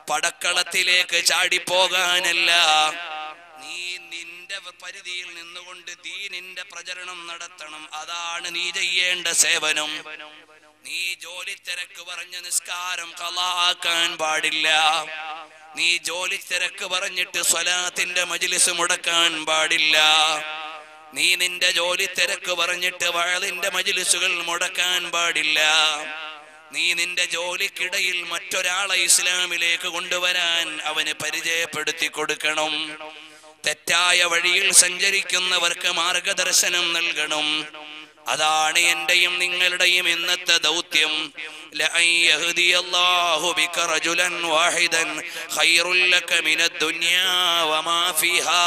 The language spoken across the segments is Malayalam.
പടക്കളത്തിലേക്ക് ചാടിപ്പോകാനല്ല. നീ നിന്റെ പരിധിയിൽ നിന്നുകൊണ്ട് ദീനിന്റെ പ്രചരണം നടത്തണം. അതാണ് നീ ചെയ്യേണ്ട സേവനം. നീ ജോലി തിരക്ക് പറഞ്ഞ് നിസ്കാരം ഖളാക്കാൻ പാടില്ല. നീ ജോലി തിരക്ക് പറഞ്ഞിട്ട് സ്വലാത്തിന്റെ മജ്ലിസ് മുടക്കാൻ പാടില്ല. നീ നിന്റെ ജോലി തിരക്ക് പറഞ്ഞിട്ട് വഅദിന്റെ മജ്ലിസുകൾ മുടക്കാൻ പാടില്ല. നീ നിന്റെ ജോലിക്കിടയിൽ മറ്റൊരാളെ ഇസ്ലാമിലേക്ക് കൊണ്ടുവരാൻ അവന് പരിചയപ്പെടുത്തി കൊടുക്കണം. തെറ്റായ വഴിയിൽ സഞ്ചരിക്കുന്നവർക്ക് മാർഗദർശനം നൽകണം. അതാണ് എന്റെയും നിങ്ങളുടെയും ഇന്നത്തെ ദൗത്യം. ലഅൻ യഹ്ദിയല്ലാഹു ബിക റജുലൻ വാഹിദൻ ഖൈറുൽ ലക മിനദ് ദുനിയാ വമാ ഫിഹാ.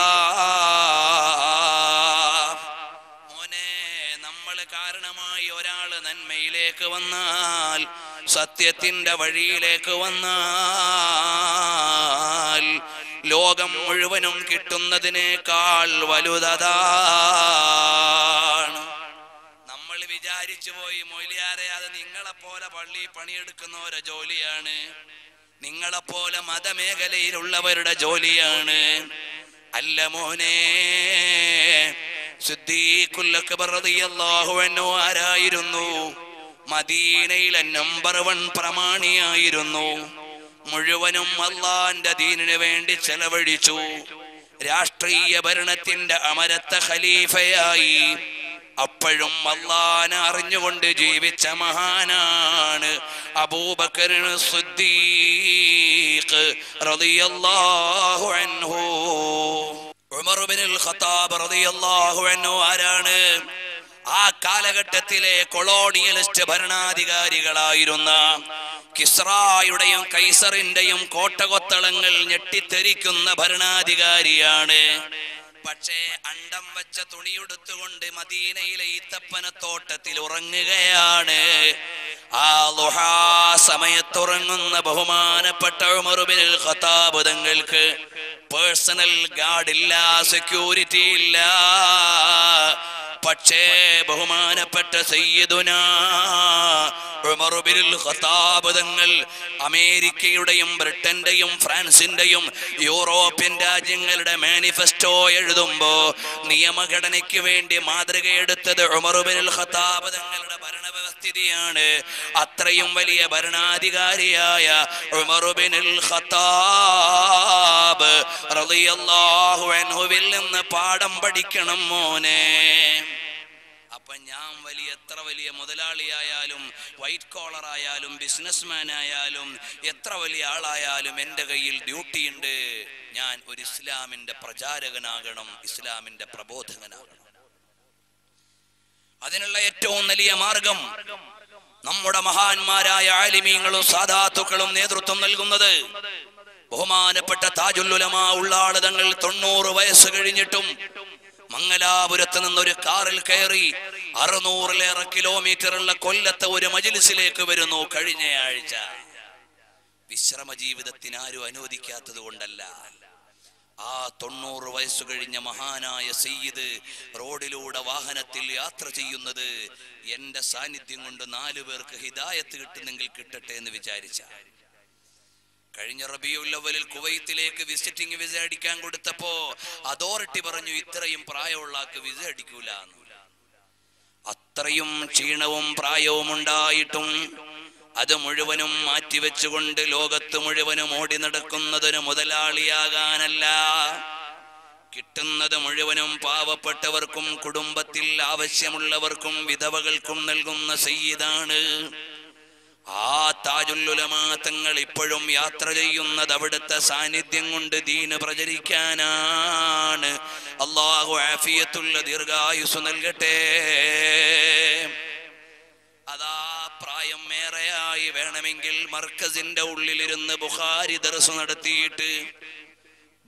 മോനെ, നമ്മൾ കാരണമായി ഒരാൾ നന്മയിലേക്ക് വന്നാൽ, സത്യത്തിന്റെ വഴിയിലേക്ക് വന്നാൽ, ലോകം മുഴുവനും കിട്ടുന്നതിനേക്കാൾ വലുതാണ്. നമ്മൾ വിചാരിച്ചു പോയി, മൊയ്ലിയാരെ അത് നിങ്ങളെപ്പോലെ പള്ളി പണിയെടുക്കുന്നവരുടെ ജോലിയാണ്, നിങ്ങളെപ്പോലെ മതമേഖലയിലുള്ളവരുടെ ജോലിയാണ്. അല്ല മോനെ, സിദ്ദീഖുൽ അക്ബർ റളിയല്ലാഹു അൻഹു ആരായിരുന്നു? മദീനയിലെ നമ്പർ 1 പ്രമാണിയായിരുന്നു. മുഴുവനും അല്ലാഹുവിന്റെ ദീനിനു വേണ്ടി ചെലവഴിച്ചു. രാഷ്ട്രീയ ഭരണത്തിന്റെ അമരത്ത ഖലീഫയായി. അപ്പോഴും അല്ലാഹുവിനെ അറിഞ്ഞുകൊണ്ട് ജീവിച്ച മഹാനാണ് അബൂബക്കർ സിദ്ദീഖ് റളിയല്ലാഹു അൻഹു. ഉമർ ഇബ്നുൽ ഖത്താബ് റളിയല്ലാഹു അൻഹു ആരാണ്? ആ കാലഘട്ടത്തിലെ കൊളോണിയലിസ്റ്റ് ഭരണാധികാരികളായിരുന്ന കിസ്റായുടെയും കൈസറിന്റെയും കോട്ടകൊത്തളങ്ങൾ ഞെട്ടിത്തെരിക്കുന്ന ഭരണാധികാരിയാണ്. പക്ഷേ അണ്ടം വെച്ച തുണിയെടുത്തുകൊണ്ട് മദീനയിലെ ഈത്തപ്പനത്തോട്ടത്തിൽ ഉറങ്ങുകയാണ്. ആ ളുഹാ സമയത്തുറങ്ങുന്ന ബഹുമാനപ്പെട്ട ഉമർ ഇബ്നുൽ ഖത്താബ് തങ്ങൾക്ക് പേഴ്സണൽ ഗാർഡ് ഇല്ല, സെക്യൂരിറ്റി ഇല്ല. പക്ഷേ ബഹുമാനപ്പെട്ട സയ്യിദുനാ ഉമർ ഇബ്നുൽ ഖത്താബ് തങ്ങൾ അമേരിക്കയുടെയും ബ്രിട്ടന്റെയും ഫ്രാൻസിന്റെയും യൂറോപ്യൻ രാജ്യങ്ങളുടെ മാനിഫെസ്റ്റോ എഴുതുമ്പോ നിയമഘടനയ്ക്ക് വേണ്ടി മാതൃകയെടുത്തത് ഉമർ ഇബ്നുൽ ഖത്താബ് തങ്ങളുടെ ഭരണവ്യവസ്ഥിതിയാണ്. അത്രയും വലിയ ഭരണാധികാരിയായ ഉമർ ഇബ്നുൽ ഖത്താബ് റളിയല്ലാഹു അൻഹുവിൽ നിന്ന് പാഠം പഠിക്കണം മോനെ. അപ്പൊ ഞാൻ എത്ര വലിയ മുതലാളിയായാലും, വൈറ്റ് കോളർ ആയാലും, ബിസിനസ്മാൻ ആയാലും, എത്ര വലിയ ആളായാലും എൻ്റെ കയ്യിൽ ഡ്യൂട്ടിയുണ്ട്. ഞാൻ ഒരു ഇസ്ലാമിന്റെ പ്രചാരകനാകണം, ഇസ്ലാമിന്റെ പ്രബോധകനാകണം. അതിനുള്ള ഏറ്റവും വലിയ മാർഗം നമ്മുടെ മഹാന്മാരായ ആലിമീങ്ങളും സാദാത്തുക്കളും നേതൃത്വം നൽകുന്നത്. ബഹുമാനപ്പെട്ട താജുൽ ഉലമാ ഉള്ളാള് തങ്ങൾ 90 വയസ്സ് കഴിഞ്ഞിട്ടും മംഗലാപുരത്ത് നിന്നൊരു കാറിൽ കയറി 600-ലേറെ കിലോമീറ്ററുള്ള കൊല്ലത്തെ ഒരു മജ്ലിസിലേക്ക് വരുന്നു. കഴിഞ്ഞ ആഴ്ച വിശ്രമ ജീവിതത്തിന് ആരും അനുവദിക്കാത്തത് കൊണ്ടല്ല. ആ 90 വയസ്സ് കഴിഞ്ഞ മഹാനായ സയ്യിദ് റോഡിലൂടെ വാഹനത്തിൽ യാത്ര ചെയ്യുന്നത് എന്റെ സാന്നിധ്യം കൊണ്ട് 4 പേർക്ക് ഹിദായത്ത് കിട്ടുന്നെങ്കിൽ കിട്ടട്ടെ എന്ന് വിചാരിച്ച. കഴിഞ്ഞ റബീഉൽ അവ്വലിൽ കുവൈത്തിലേക്ക് വിസിറ്റിംഗ് വിസ അടിക്കാൻ കൊടുത്തപ്പോ അതോറിറ്റി പറഞ്ഞു ഇത്രയും പ്രായമുള്ള ആൾക്ക് വിസ അടിക്കൂല. അത്രയും ക്ഷീണവും പ്രായവും ഉണ്ടായിട്ടും അത് മുഴുവനും മാറ്റിവെച്ചുകൊണ്ട് ലോകത്ത് മുഴുവനും ഓടി നടക്കുന്നതൊരു മുതലാളിയാകാനല്ല, കിട്ടുന്നത് മുഴുവനും പാവപ്പെട്ടവർക്കും കുടുംബത്തിൽ ആവശ്യമുള്ളവർക്കും വിധവകൾക്കും നൽകുന്ന സയ്യിദാണ്. ആ താജുൽ ഉലമാ തങ്ങൾ ഇപ്പോഴും യാത്ര ചെയ്യുന്നത് അവിടുത്തെ സാന്നിധ്യം കൊണ്ട് ദീന് പ്രചരിക്കാനാണ്. അല്ലാഹു ആഫിയത്തുള്ള ദീർഘായുസ് നൽകട്ടെ. അതാ പ്രായം ഏറെയായി വേണമെങ്കിൽ മർക്കസിന്റെ ഉള്ളിലിരുന്ന് ബുഖാരി ദർസ് നടത്തിയിട്ട്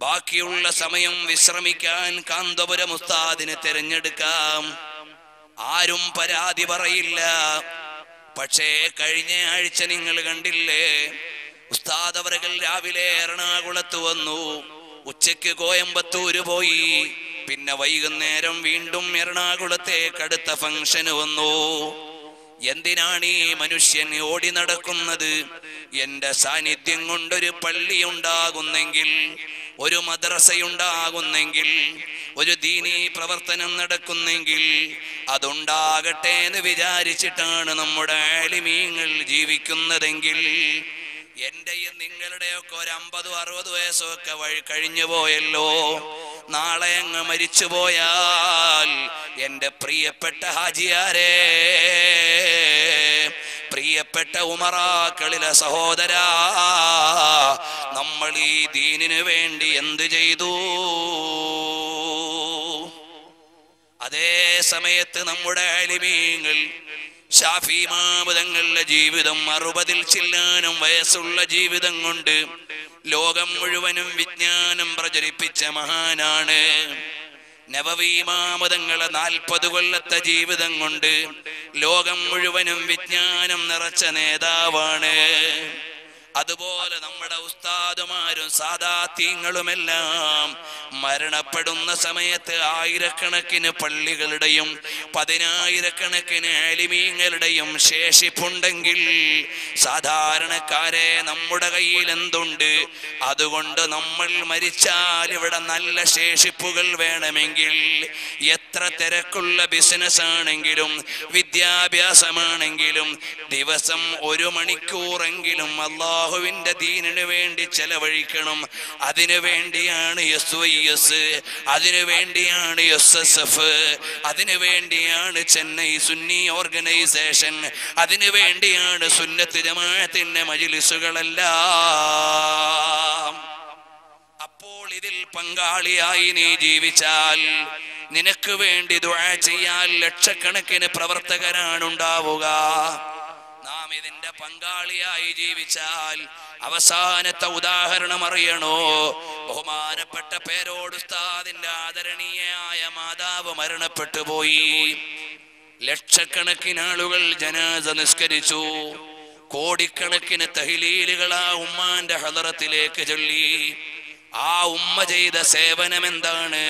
ബാക്കിയുള്ള സമയം വിശ്രമിക്കാൻ കാന്തപുരം ഉസ്താദിനെ തിരഞ്ഞെടുക്കാം. ആരും പരാതി പറയില്ല. പക്ഷേ കഴിഞ്ഞ ആഴ്ച നിങ്ങൾ കണ്ടില്ലേ, ഉസ്താദ് അവറുകൾ രാവിലെ എറണാകുളത്ത് വന്നു, ഉച്ചയ്ക്ക് കോയമ്പത്തൂര് പോയി, പിന്നെ വൈകുന്നേരം വീണ്ടും എറണാകുളത്തേക്ക് അടുത്ത ഫംഗ്ഷന് വന്നു. എന്തിനാണ് ഈ മനുഷ്യൻ ഓടി നടക്കുന്നത്? എന്റെ സാന്നിധ്യം കൊണ്ടൊരു പള്ളി ഉണ്ടാകുന്നെങ്കിൽ, ഒരു മദ്രസയുണ്ടാകുന്നെങ്കിൽ, ഒരു ദീനീ പ്രവർത്തനം നടക്കുന്നെങ്കിൽ അതുണ്ടാകട്ടെ എന്ന് വിചാരിച്ചിട്ടാണ് നമ്മുടെ ആലിമീങ്ങൾ ജീവിക്കുന്നതെങ്കിൽ, എന്റെയും നിങ്ങളുടെയൊക്കെ ഒരു 50-60 വയസ്സൊക്കെ കഴിഞ്ഞു പോയല്ലോ. നാളെ അങ്ങ് മരിച്ചു പോയാൽ എന്റെ പ്രിയപ്പെട്ട ഹാജിയാരെ, പ്രിയപ്പെട്ട ഉമറാക്കളിലെ സഹോദരാ, നമ്മൾ ഈ ദീനിനു വേണ്ടി എന്ത് ചെയ്തു? അതേ സമയത്ത് നമ്മുടെ ആലിമീങ്ങൾ ശാഫി ഇമാം തങ്ങളുടെ ജീവിതം 60-ൽ ചില്ലാനം വയസ്സുള്ള ജീവിതം കൊണ്ട് ലോകം മുഴുവനും വിജ്ഞാനം പ്രചരിപ്പിച്ച മഹാനാണ്. നവവി ഇമാം തങ്ങളെ 40 കൊല്ലത്തെ ജീവിതം കൊണ്ട് ലോകം മുഴുവനും വിജ്ഞാനം നിറച്ച നേതാവാണ്. അതുപോലെ നമ്മുടെ ഉസ്താദുമാരും സാദാത്യങ്ങളുമെല്ലാം മരണപ്പെടുന്ന സമയത്ത് ആയിരക്കണക്കിന് പള്ളികളുടെയും 10,000-കണക്കിന് ആലിമീങ്ങളുടെയും ശേഷിപ്പുണ്ടെങ്കിൽ സാധാരണക്കാരെ നമ്മുടെ കയ്യിൽ എന്തുണ്ട്? അതുകൊണ്ട് നമ്മൾ മരിച്ചാൽ ഇവിടെ നല്ല ശേഷിപ്പുകൾ വേണമെങ്കിൽ എത്ര തിരക്കുള്ള ബിസിനസ് ആണെങ്കിലും വിദ്യാഭ്യാസമാണെങ്കിലും ദിവസം 1 മണിക്കൂറെങ്കിലും അല്ലാഹുവിന്റെ ദീനിനു വേണ്ടി ചെലവഴിക്കണം. അതിനു വേണ്ടിയാണ് SYS, അതിനു വേണ്ടിയാണ് SSF, അതിനു വേണ്ടിയാണ് ചെന്നൈ സുന്നി ഓർഗനൈസേഷൻ, അതിനു വേണ്ടിയാണ് സുന്നത്ത് ജമാഅത്തിന്റെ മജ്‌ലിസുകളെല്ലാം. അപ്പോൾ ഇതിൽ പങ്കാളിയായി നീ ജീവിച്ചാൽ നിനക്ക് വേണ്ടി ദുആ ചെയ്യാൻ ലക്ഷക്കണക്കിന് പ്രവർത്തകരാണ് ഉണ്ടാവുക. നാം ഇതിന്റെ പങ്കാളിയായി ജീവിച്ചാൽ അവസാനത്തെ ഉദാഹരണം അറിയണോ? ബഹുമാനപ്പെട്ട പേരോട് ഉസ്താദിന്റെ ആദരണീയയായ മാതാവ് മരണപ്പെട്ടു പോയി. ലക്ഷക്കണക്കിന് ആളുകൾ ജനാസ നിസ്കരിച്ചു. കോടിക്കണക്കിന് തഹ്ലീലുകൾ ആ ഉമ്മാന്റെ ഹളറത്തിലേക്ക് ചൊല്ലി. ആ ഉമ്മ ചെയ്ത സേവനം എന്താണ്?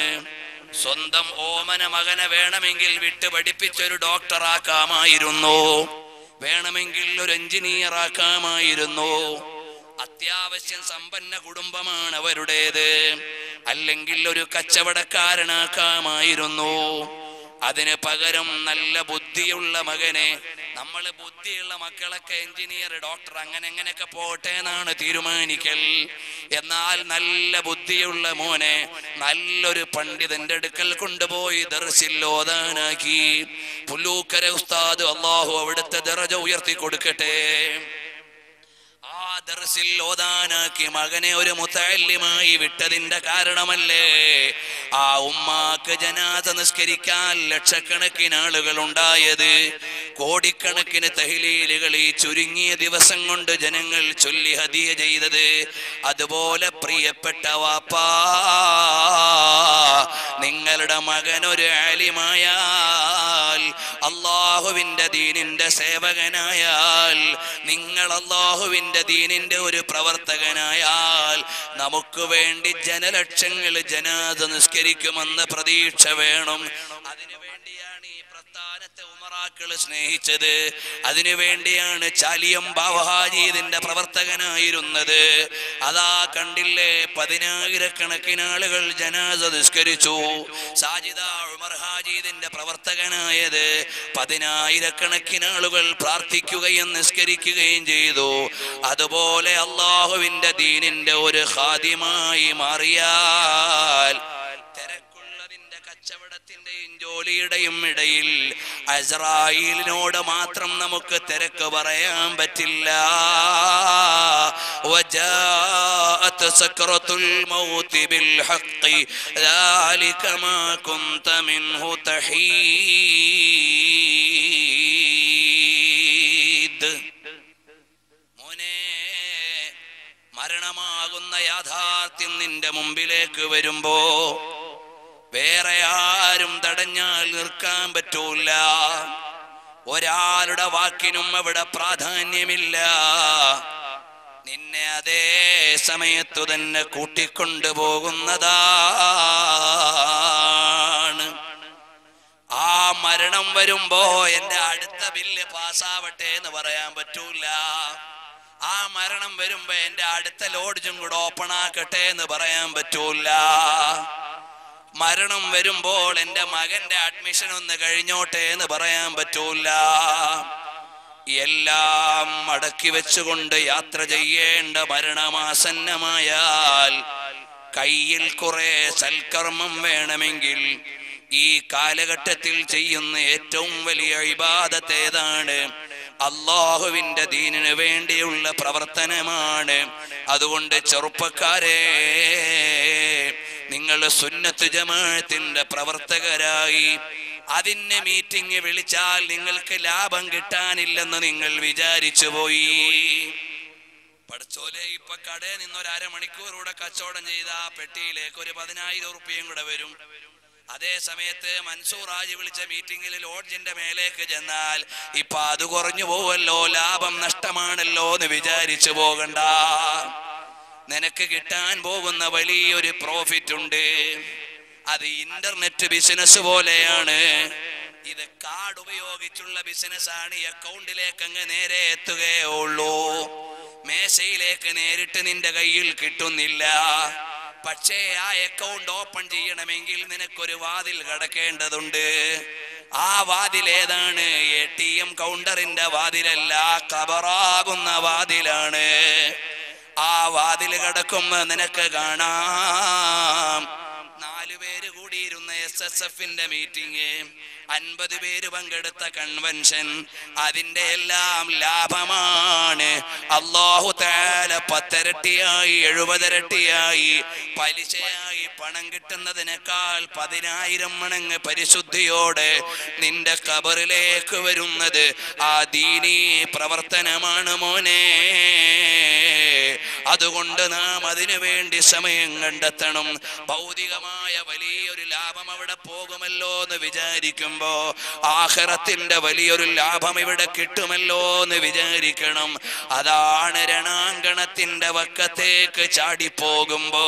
സ്വന്തം ഓമന മകനെ വേണമെങ്കിൽ വിട്ട് പഠിപ്പിച്ചൊരു ഡോക്ടറാക്കാമായിരുന്നു, വേണമെങ്കിൽ ഒരു എഞ്ചിനീയർ ആക്കാമായിരുന്നു. അത്യാവശ്യം സമ്പന്ന കുടുംബമാണ് അവരുടേത്, അല്ലെങ്കിൽ ഒരു കച്ചവടക്കാരനാക്കാമായിരുന്നു. അതിന് പകരം നല്ല ബുദ്ധിയുള്ള മകനെ, നമ്മൾ ബുദ്ധിയുള്ള മക്കളൊക്കെ എഞ്ചിനീയർ, ഡോക്ടർ, അങ്ങനെയൊക്കെ പോട്ടെ എന്നാണ് തീരുമാനിക്കൽ. എന്നാൽ നല്ല ബുദ്ധിയുള്ള മോനെ നല്ലൊരു പണ്ഡിതന്റെ അടുക്കൽ കൊണ്ടുപോയി ദർസിൽ ഓതാനാക്കി. പുല്ലൂക്കര ഉസ്താദ്, അല്ലാഹു അവിടുത്തെ ദറജ ഉയർത്തി കൊടുക്കട്ടെ, ആ ദർസിൽ ഓതാനാക്കി മകനെ ഒരു മുതഅല്ലിമായി വിട്ടതിന്റെ കാരണമല്ലേ ആ ഉമ്മാക്ക് ജനാസ നിസ്കരിക്കാൻ ലക്ഷക്കണക്കിന് ആളുകൾ ഉണ്ടായത്. കോടിക്കണക്കിന് തഹ്ലീലുകൾ ഈ ചുരുങ്ങിയ ദിവസം കൊണ്ട് ജനങ്ങൾ ചൊല്ലി ഹദിയ ചെയ്തത്. അതുപോലെ പ്രിയപ്പെട്ട വാപ്പാ, നിങ്ങളുടെ മകനൊരു ആലിമായാൽ, അല്ലാഹുവിന്റെ ദീനിന്റെ സേവകനായാൽ, നിങ്ങൾ അല്ലാഹുവിന്റെ ദീനിന്റെ ഒരു പ്രവർത്തകനായാൽ നമുക്ക് വേണ്ടി ജനലക്ഷങ്ങൾ ജനാസ നിസ്കരിക്കുമെന്ന് പ്രതീക്ഷ വേണം. അതിനുവേണ്ടിയാണ് ഈ പ്രസ്ഥാനത്തെ ഉമറാക്കൾ സ്നേഹിച്ചത്. അതിനുവേണ്ടിയാണ് ചാലിയം ബാവഹാജീദിന്റെ പ്രവർത്തകനായിരുന്നത്. അതാ കണ്ടില്ലേ, 10,000-കണക്കിന് ആളുകൾ ജനാസ നിസ്കരിച്ചു. സാജിദ ഉമർ ഹാജീദിന്റെ പ്രവർത്തകനായത് 10,000-കണക്കിന് ആളുകൾ പ്രാർത്ഥിക്കുകയും നിസ്കരിക്കുകയും ചെയ്തു. അതുപോലെ അല്ലാഹുവിന്റെ ദീനിന്റെ ഒരു ഖാദിമായി മാറിയാൽ തിരക്കുള്ളതിന്റെ കച്ചവടത്തിന്റെയും ജോലിയുടെയും ഇടയിൽ അസ്രായീലിനോട് മാത്രം നമുക്ക് തിരക്ക് പറയാൻ പറ്റില്ല. വജാഅത് സക്റത്തുൽ മൗതി ബിൽ ഹഖ് ദാലിക മാ കുൻത മിൻഹു തഹീദ്. മോനെ, മരണമാകുന്ന യാഥാർത്ഥ്യം നിന്റെ മുമ്പിലേക്ക് വരുമ്പോ വേറെ ആരും തടഞ്ഞാൽ നിർക്കാൻ പറ്റൂല. ഒരാളുടെ വാക്കിനും അവിടെ പ്രാധാന്യമില്ല. നിന്നെ അതേ സമയത്തു തന്നെ കൂട്ടിക്കൊണ്ടുപോകുന്നതാണ്. ആ മരണം വരുമ്പോ എന്റെ അടുത്ത ബില്ല് പാസ്സാവട്ടെ എന്ന് പറയാൻ പറ്റൂല. ആ മരണം വരുമ്പോ എന്റെ അടുത്ത ലോഡ്ജും കൂടെ ഓപ്പൺ ആക്കട്ടെ എന്ന് പറയാൻ പറ്റൂല. മരണം വരുമ്പോൾ എന്റെ മകന്റെ അഡ്മിഷൻ ഒന്ന് കഴിഞ്ഞോട്ടെ എന്ന് പറയാൻ പറ്റൂല. എല്ലാം അടക്കി വെച്ചുകൊണ്ട് യാത്ര ചെയ്യേണ്ട മരണമാസന്നമായാൽ കയ്യിൽ കുറെ സൽക്കർമ്മം വേണമെങ്കിൽ ഈ കാലഘട്ടത്തിൽ ചെയ്യുന്ന ഏറ്റവും വലിയ ഇബാദത്ത് ഏതാണ്? അല്ലാഹുവിന്റെ ദീനിനു വേണ്ടിയുള്ള പ്രവർത്തനമാണ്. അതുകൊണ്ട് ചെറുപ്പക്കാരെ, നിങ്ങൾ സുന്നത്ത് ജമാഅത്തിന്റെ പ്രവർത്തകരായി അതിന് മീറ്റിംഗ് വിളിച്ചാൽ നിങ്ങൾക്ക് ലാഭം കിട്ടാനില്ലെന്ന് നിങ്ങൾ വിചാരിച്ചു പോയി. പഠിച്ചോലെ, ഇപ്പൊ കടയിൽ നിന്നൊരു അരമണിക്കൂറൂടെ കച്ചവടം ചെയ്ത പെട്ടിയിലേക്ക് ഒരു 10,000 ഉറുപ്പികയും കൂടെ വരും. അതേ സമയത്ത് മൻസൂർ ഹാജി വിളിച്ച മീറ്റിംഗിൽ ലോഡ്ജിന്റെ മേലേക്ക് ചെന്നാൽ ഇപ്പൊ അത് കുറഞ്ഞു പോവല്ലോ, ലാഭം നഷ്ടമാണല്ലോ എന്ന് വിചാരിച്ചു പോകണ്ട. നിനക്ക് കിട്ടാൻ പോകുന്ന വലിയൊരു പ്രോഫിറ്റ് ഉണ്ട്. അത് ഇന്റർനെറ്റ് ബിസിനസ് പോലെയാണ്. ഇത് കാർഡ് ഉപയോഗിച്ചുള്ള ബിസിനസ് ആണ്. അക്കൗണ്ടിലേക്ക് അങ്ങ് നേരെ എത്തുകയേ ഉള്ളൂ. മേശയിലേക്ക് നേരിട്ട് നിന്റെ കയ്യിൽ കിട്ടുന്നില്ല. പക്ഷേ ആ അക്കൗണ്ട് ഓപ്പൺ ചെയ്യണമെങ്കിൽ നിനക്കൊരു വാതിൽ കടക്കേണ്ടതുണ്ട്. ആ വാതിൽ ഏതാണ്? ATM കൗണ്ടറിന്റെ വാതിലല്ല, ഖബറാകുന്ന വാതിലാണ്. ആ വാതിൽ കടക്കുമ്പോ നിനക്ക് കാണാം 4 പേര് കൂടിയിരുന്ന SSFന്റെ മീറ്റിംഗ്, 50 പേര് പങ്കെടുത്ത കൺവെൻഷൻ, അതിന്റെ എല്ലാം ലാഭമാണ്. അല്ലാഹു തആല 10 ഇരട്ടിയായി 70 ഇരട്ടിയായി പലിശയായി പണം കിട്ടുന്നതിനേക്കാൾ 10,000 മടങ്ങ് പരിശുദ്ധിയോടെ നിന്റെ ഖബറിലേക്ക് വരുന്നത് ആ ദീനീ പ്രവർത്തനമാണ് മോനെ. അതുകൊണ്ട് നാം അതിനു വേണ്ടി സമയം കണ്ടെത്തണം. ഭൗതികമായ വലിയൊരു ലാഭം അവിടെ പോകുമല്ലോ എന്ന് വിചാരിക്കുമ്പോ ആഖിറത്തിന്റെ വലിയൊരു ലാഭം ഇവിടെ കിട്ടുമല്ലോ എന്ന് വിചാരിക്കണം. അതാണ് രണാങ്കണത്തിന്റെ വക്കത്തേക്ക് ചാടിപ്പോകുമ്പോ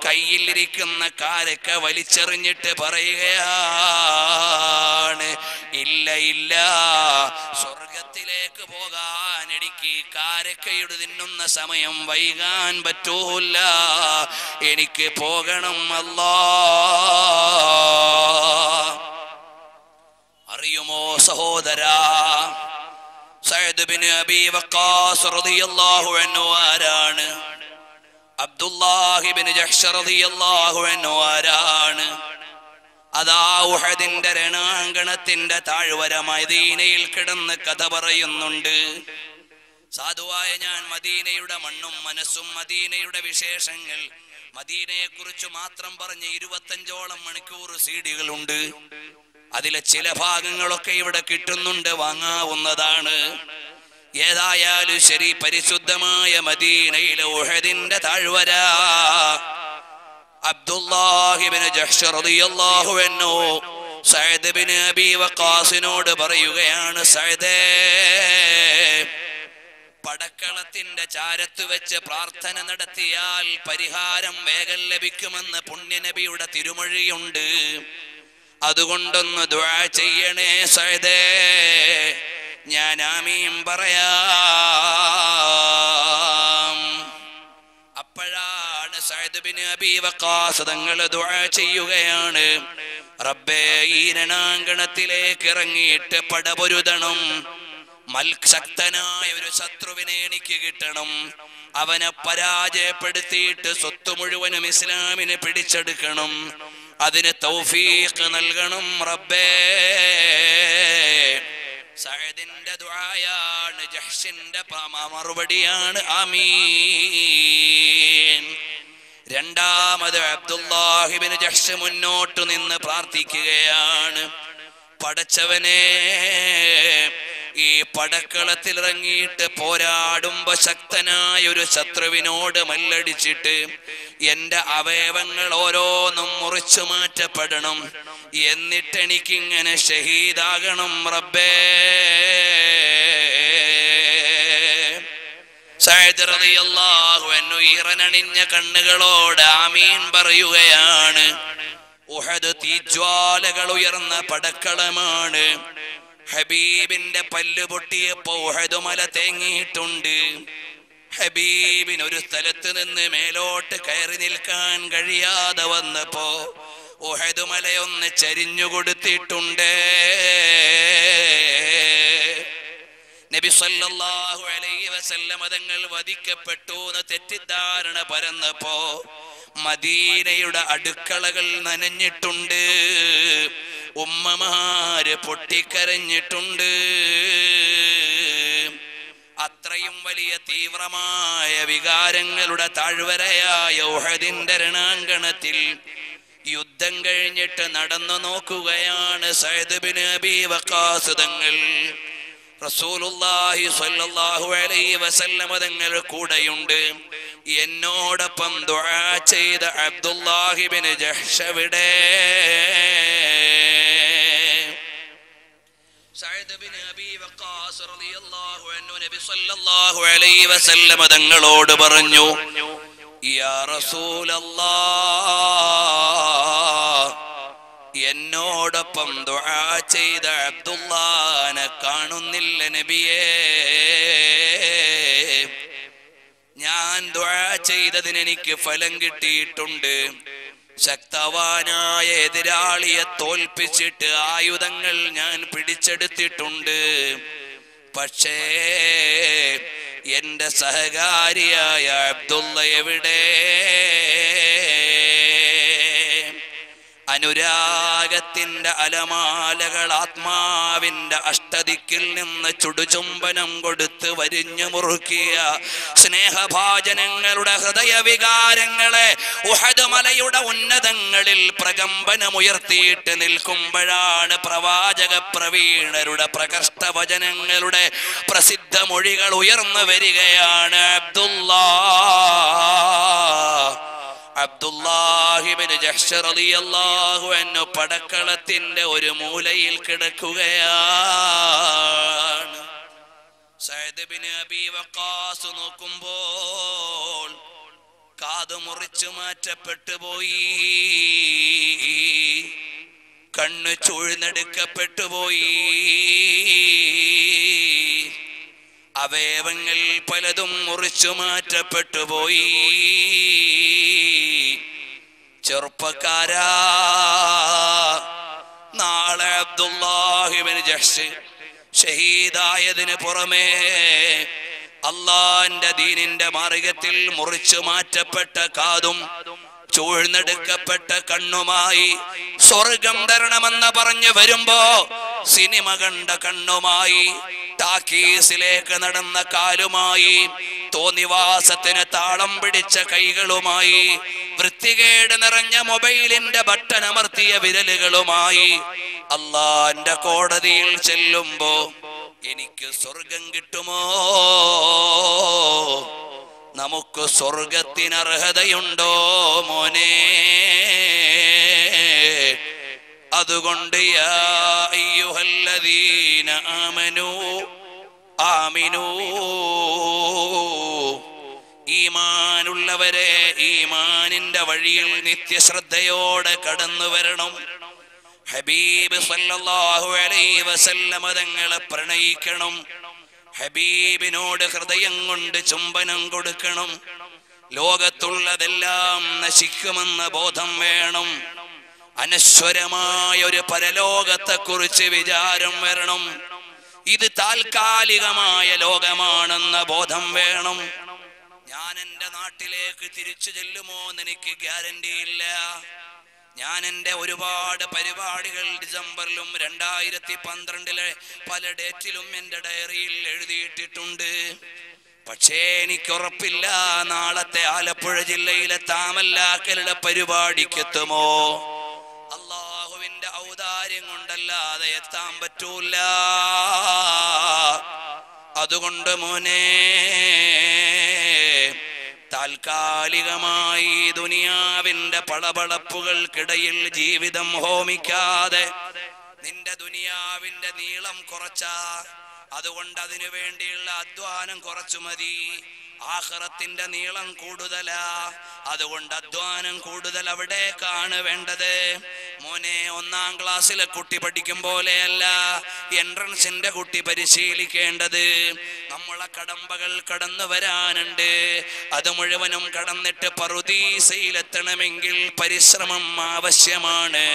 കയ്യിലിരിക്കുന്ന കാരക്ക വലിച്ചെറിഞ്ഞിട്ട് പറയുകയാണ്, ഇല്ല ഇല്ല, സ്വർഗത്തിലേക്ക് പോകാൻ എനിക്ക് കാരക്കയുടെ തിന്നുന്ന സമയം വൈകാൻ പറ്റൂല, എനിക്ക് പോകണം അല്ലാഹ്. അറിയുമോ സഹോദരാ, സഅദ് ബിൻ അബീ വഖാസ് റളിയല്ലാഹു അൻഹു ആരാണ്? അബ്ദുല്ലാഹി ബിൻ ജഹ്ഷ് റളിയല്ലാഹു അൻഹു ആരാണ്? അതാ ഉഹദിന്റെ രണാങ്കണത്തിന്റെ താഴ്വര മദീനയിൽ കിടന്ന് കഥ പറയുന്നുണ്ട്. സാധുവായ ഞാൻ മദീനയുടെ മണ്ണും മനസ്സും മദീനയുടെ വിശേഷങ്ങൾ മദീനയെ കുറിച്ച് മാത്രം പറഞ്ഞ് 25ഓളം മണിക്കൂർ CD-കളുണ്ട്. അതിലെ ചില ഭാഗങ്ങളൊക്കെ ഇവിടെ കിട്ടുന്നുണ്ട്, വാങ്ങാവുന്നതാണ്. ഏതായാലും ശരി, പരിശുദ്ധമായ മദീനയിലെ ഉഹദിന്റെ താഴ്വര അബ്ദുല്ലാഹി ബിൻ ജഹ്ഷ് റളിയല്ലാഹു അൻഹു സഅദ് ബിൻ അബീ വഖാസിനോട് പറയുകയാണ്, സഅദേ, പടക്കളത്തിന്റെ ചാരത്ത് വെച്ച് പ്രാർത്ഥന നടത്തിയാൽ പരിഹാരം വേഗം ലഭിക്കുമെന്ന് പുണ്യനബിയുടെ തിരുമൊഴിയുണ്ട്. അതുകൊണ്ടൊന്ന് ദുആ ചെയ്യണേ സഅദേ. ഞാൻ ആമീൻ പറയാം. അപ്പോഴാണ് സഅദ് ബിൻ അബീ വഖാസ് തങ്ങൾ ദുആ ചെയ്യുകയാണ്, റബ്ബേ, ഈ രണാങ്കണത്തിലേക്ക് ഇറങ്ങിയിട്ട് പടപൊരുതണം. ശക്തനായ ഒരു ശത്രുവിനെ എനിക്ക് കിട്ടണം. അവനെ പരാജയപ്പെടുത്തിയിട്ട് സ്വത്ത് മുഴുവനും ഇസ്ലാമിന് പിടിച്ചെടുക്കണം. അതിന് തൗഫീഖ് നൽകണം റബ്ബേ. സഅദിന്റെ ദുആയാണ്, ജഹ്ഷിന്റെ മറുപടിയാണ് ആമീൻ. രണ്ടാമത് അബ്ദുല്ലാഹി ബിൻ ജഹ്ഷ് മുന്നോട്ട് നിന്ന് പ്രാർത്ഥിക്കുകയാണ്, പടച്ചവനെ, ഈ പടക്കളത്തിൽ ഇറങ്ങിയിട്ട് പോരാടുമ്പോ ശക്തനായ ഒരു ശത്രുവിനോട് മല്ലടിച്ചിട്ട് എന്റെ അവയവങ്ങൾ ഓരോന്നും മുറിച്ചു മാറ്റപ്പെടണം. എന്നിട്ട് എനിക്കിങ്ങനെ ഷഹീദാകണം റബ്ബേ. സഅദ് റളിയല്ലാഹു അൻഹു ഈറനണിഞ്ഞ കണ്ണുകളോട് ആമീൻ പറയുകയാണ്. ഉഹദ് തീജ്വാലകൾ ഉയർന്ന പടക്കളമാണ്. ഹബീബിന്റെ പല്ല് പൊട്ടിയപ്പോ ഉഹദ് മല തേങ്ങിയിട്ടുണ്ട്. ഹബീബിന് ഒരു സ്ഥലത്ത് നിന്ന് മേലോട്ട് കയറി നിൽക്കാൻ കഴിയാതെ വന്നപ്പോ ഉഹദ് മലയൊന്ന് ചരിഞ്ഞു കൊടുത്തിട്ടുണ്ട്. നബി സല്ലല്ലാഹു അലൈഹി വസല്ലം തങ്ങൾ വധിക്കപ്പെട്ടു എന്ന് തെറ്റിദ്ധാരണ പരന്നപ്പോ മദീനയുടെ അടുക്കളകൾ നനഞ്ഞിട്ടുണ്ട്, ഉമ്മമാര് പൊട്ടിക്കരഞ്ഞിട്ടുണ്ട്. അത്രയും വലിയ തീവ്രമായ വികാരങ്ങളുടെ താഴ്വരയായ ഉഹദിന്റെ രണാങ്കണത്തിൽ യുദ്ധം കഴിഞ്ഞിട്ട് നടന്നു നോക്കുകയാണ് സഅദ് ബിൻ അബീ വഖാസ് തങ്ങൾ. റസൂലുള്ളാഹി സ്വല്ലല്ലാഹു അലൈഹി വസല്ലം തങ്ങൾ കൂടെയുണ്ട്. എന്നോടൊപ്പം ദുആ ചെയ്ത അബ്ദുല്ലാഹി ബിൻ ജഹ്ഷ് എവിടെ? സഅദ് ബിൻ അബീ വഖാസ് റളിയല്ലാഹു അൻഹു നബി സ്വല്ലല്ലാഹു അലൈഹി വസല്ലം തങ്ങളോട് പറഞ്ഞു, യാ റസൂലല്ലാഹ്, എന്നോടൊപ്പം ദുആ ചെയ്ത അബ്ദുല്ലാനെ കാണുന്നില്ല നബിയേ. ഞാൻ ദുആ ചെയ്തതിന് എനിക്ക് ഫലം കിട്ടിയിട്ടുണ്ട്. ശക്തവാനായ എതിരാളിയെ തോൽപ്പിച്ചിട്ട് ആയുധങ്ങൾ ഞാൻ പിടിച്ചെടുത്തിട്ടുണ്ട്. പക്ഷേ എന്റെ സഹകാരിയായ അബ്ദുള്ള എവിടെ? അനുരാഗത്തിന്റെ അലമാലകൾ ആത്മാവിന്റെ അഷ്ടദിക്കിൽ നിന്ന് ചുടുചുംബനം കൊടുത്ത് വരിഞ്ഞു മുറുക്കിയ സ്നേഹഭാജനങ്ങളുടെ ഹൃദയവികാരങ്ങളെ ഉഹദ് മലയുടെ ഉന്നതങ്ങളിൽ പ്രകമ്പനമുയർത്തിയിട്ട് നിൽക്കുമ്പോഴാണ് പ്രവാചക പ്രവീണരുടെ പ്രകർഷ്ട വചനങ്ങളുടെ പ്രസിദ്ധ മൊഴികൾ ഉയർന്നു വരികയാണ്. അബ്ദുല്ലാഹി ബിൻ ജഹ്ഷ് റളിയല്ലാഹു അൻഹു പടക്കളത്തിന്റെ ഒരു മൂലയിൽ കിടക്കുകയാണ്. സഅദ് ബിൻ അബീ വഖാസ് നോക്കുമ്പോൾ കാത് മുറിച്ചു മാറ്റപ്പെട്ടു പോയി, കണ്ണ് ചൂഴ്ന്നെടുക്കപ്പെട്ടു പോയി, അവയവങ്ങൾ പലതും മുറിച്ചു മാറ്റപ്പെട്ടു പോയി. ചെറുപ്പക്കാരാ, നാളെ അബ്ദുല്ലാഹി ബിൻ ജഹ്ഷ് ഷഹീദായതിന് പുറമേ അള്ളാന്റെ ദീനിന്റെ മാർഗത്തിൽ മുറിച്ചു മാറ്റപ്പെട്ട കാതും ചൂഴ്ന്നെടുക്കപ്പെട്ട കണ്ണുമായി സ്വർഗം തരണമെന്ന് പറഞ്ഞു വരുമ്പോ സിനിമ കണ്ട കണ്ണുമായി, ടാക്കീസിലേക്ക് നടന്ന കാലുമായി, തോന്നിവാസത്തിന് താളം പിടിച്ച കൈകളുമായി, വൃത്തികേട് നിറഞ്ഞ മൊബൈലിന്റെ ബട്ടൺ അമർത്തിയ വിരലുകളുമായി അള്ളാന്റെ കോടതിയിൽ ചെല്ലുമ്പോ എനിക്ക് സ്വർഗം കിട്ടുമോ? നമുക്ക് സ്വർഗത്തിന് അർഹതയുണ്ടോ മോനെ? അതുകൊണ്ട് യാ അയ്യുഹല്ലദീന ആമനൂ ആമിനൂ, ഈമാനുള്ളവരെ ഈമാനിന്റെ വഴിയിൽ നിത്യശ്രദ്ധയോടെ കടന്നു വരണം. ഹബീബ് സല്ലല്ലാഹു അലൈഹി വസല്ലം തങ്ങളെ പ്രണയിക്കണം. ഹബീബിനോട് ഹൃദയം കൊണ്ട് ചുംബനം കൊടുക്കണം. ലോകത്തുള്ളതെല്ലാം നശിക്കുമെന്ന ബോധം വേണം. അനശ്വരമായ ഒരു പരലോകത്തെ കുറിച്ച് വിചാരം വരണം. ഇത് താൽക്കാലികമായ ലോകമാണെന്ന ബോധം വേണം. ഞാൻ എൻ്റെ നാട്ടിലേക്ക് തിരിച്ചു ചെല്ലുമോ എന്ന് എനിക്ക് ഗ്യാരണ്ടി ഇല്ല. ഞാൻ എൻ്റെ ഒരുപാട് പരിപാടികൾ ഡിസംബറിലും 2012 പല ഡേറ്റിലും എൻ്റെ ഡയറിയിൽ എഴുതിയിട്ടിട്ടുണ്ട്. പക്ഷേ എനിക്ക് ഉറപ്പില്ല നാളത്തെ ആലപ്പുഴ ജില്ലയിലെ താമല്ലാക്കലുടെ പരിപാടിക്കെത്തുമോ. അള്ളാഹുവിന്റെ ഔദാര്യം കൊണ്ടല്ലാതെ എത്താൻ പറ്റൂല. അതുകൊണ്ട് മോനെ, താൽക്കാലികമായി ദുനിയാവിന്റെ പളപളപ്പുകൾക്കിടയിൽ ജീവിതം ഹോമിക്കാതെ നിന്റെ ദുനിയാവിന്റെ നീളം കുറച്ചാ, അതുകൊണ്ട് അതിനു വേണ്ടിയുള്ള അധ്വാനം കുറച്ചു മതി. ആഖിറത്തിന്റെ നീളം കൂടുതലാ, അതുകൊണ്ട് അധ്വാനം കൂടുതൽ അവിടേക്കാണ് വേണ്ടത്. മോനെ, 1-ാം ക്ലാസ്സിലെ കുട്ടി പഠിക്കും പോലെയല്ല എൻട്രൻസിന്റെ കുട്ടി പരിശീലിക്കേണ്ടത്. നമ്മളെ കടമ്പകൾ കടന്നു വരാനുണ്ട്. അത് മുഴുവനും കടന്നിട്ട് പറുദീസയിലെത്തണമെങ്കിൽ പരിശ്രമം ആവശ്യമാണ്.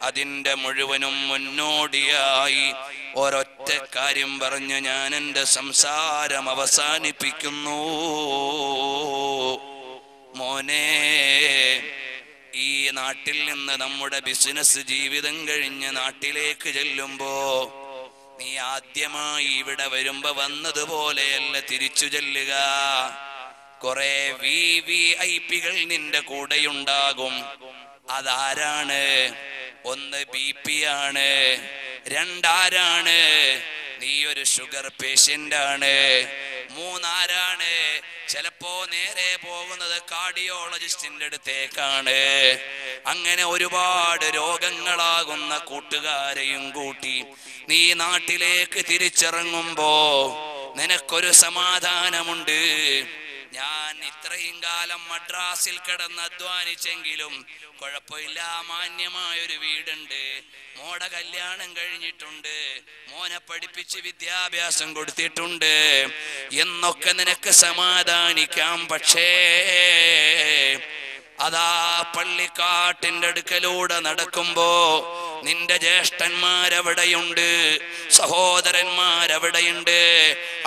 അതിൻ്റെ മുഴുവനും മുന്നോടിയായി ഒരൊറ്റ കാര്യം പറഞ്ഞ് ഞാൻ എൻ്റെ സംസാരം അവസാനിപ്പിക്കുന്നു. മോനെ, ഈ നാട്ടിൽ നിന്ന് നമ്മുടെ ബിസിനസ് ജീവിതം കഴിഞ്ഞ് നാട്ടിലേക്ക് ചെല്ലുമ്പോ നീ ആദ്യമായി ഇവിടെ വരുമ്പോ വന്നതുപോലെയല്ല തിരിച്ചു ചെല്ലുക. കുറെ VVIPകൾ നിന്റെ കൂടെയുണ്ടാകും. അതാരാണ്? 1 BP ആണ്, 2 ആരാണ്? നീ ഒരു ഷുഗർ പേഷ്യന്റ് ആണ്. 3 ആരാണ്? ചിലപ്പോ നേരെ പോകുന്നത് കാർഡിയോളജിസ്റ്റിന്റെ അടുത്തേക്കാണ്. അങ്ങനെ ഒരുപാട് രോഗങ്ങളാകുന്ന കൂട്ടുകാരെയും കൂട്ടി നീ നാട്ടിലേക്ക് തിരിച്ചിറങ്ങുമ്പോ നിനക്കൊരു സമാധാനമുണ്ട്. ഞാൻ ഇത്രയും കാലം മദ്രാസിൽ കിടന്ന് അധ്വാനിച്ചെങ്കിലും കുഴപ്പമില്ല, മാന്യമായൊരു വീടുണ്ട്, മോടെ കല്യാണം കഴിഞ്ഞിട്ടുണ്ട്, മോനെ പഠിപ്പിച്ച് വിദ്യാഭ്യാസം കൊടുത്തിട്ടുണ്ട് എന്നൊക്കെ നിനക്ക് സമാധാനിക്കാം. പക്ഷേ അതാ പള്ളിക്കാട്ടിന്റെ അടുക്കലൂടെ നടക്കുമ്പോ നിന്റെ ജ്യേഷ്ഠന്മാരവിടെയുണ്ട്, സഹോദരന്മാരവിടെയുണ്ട്.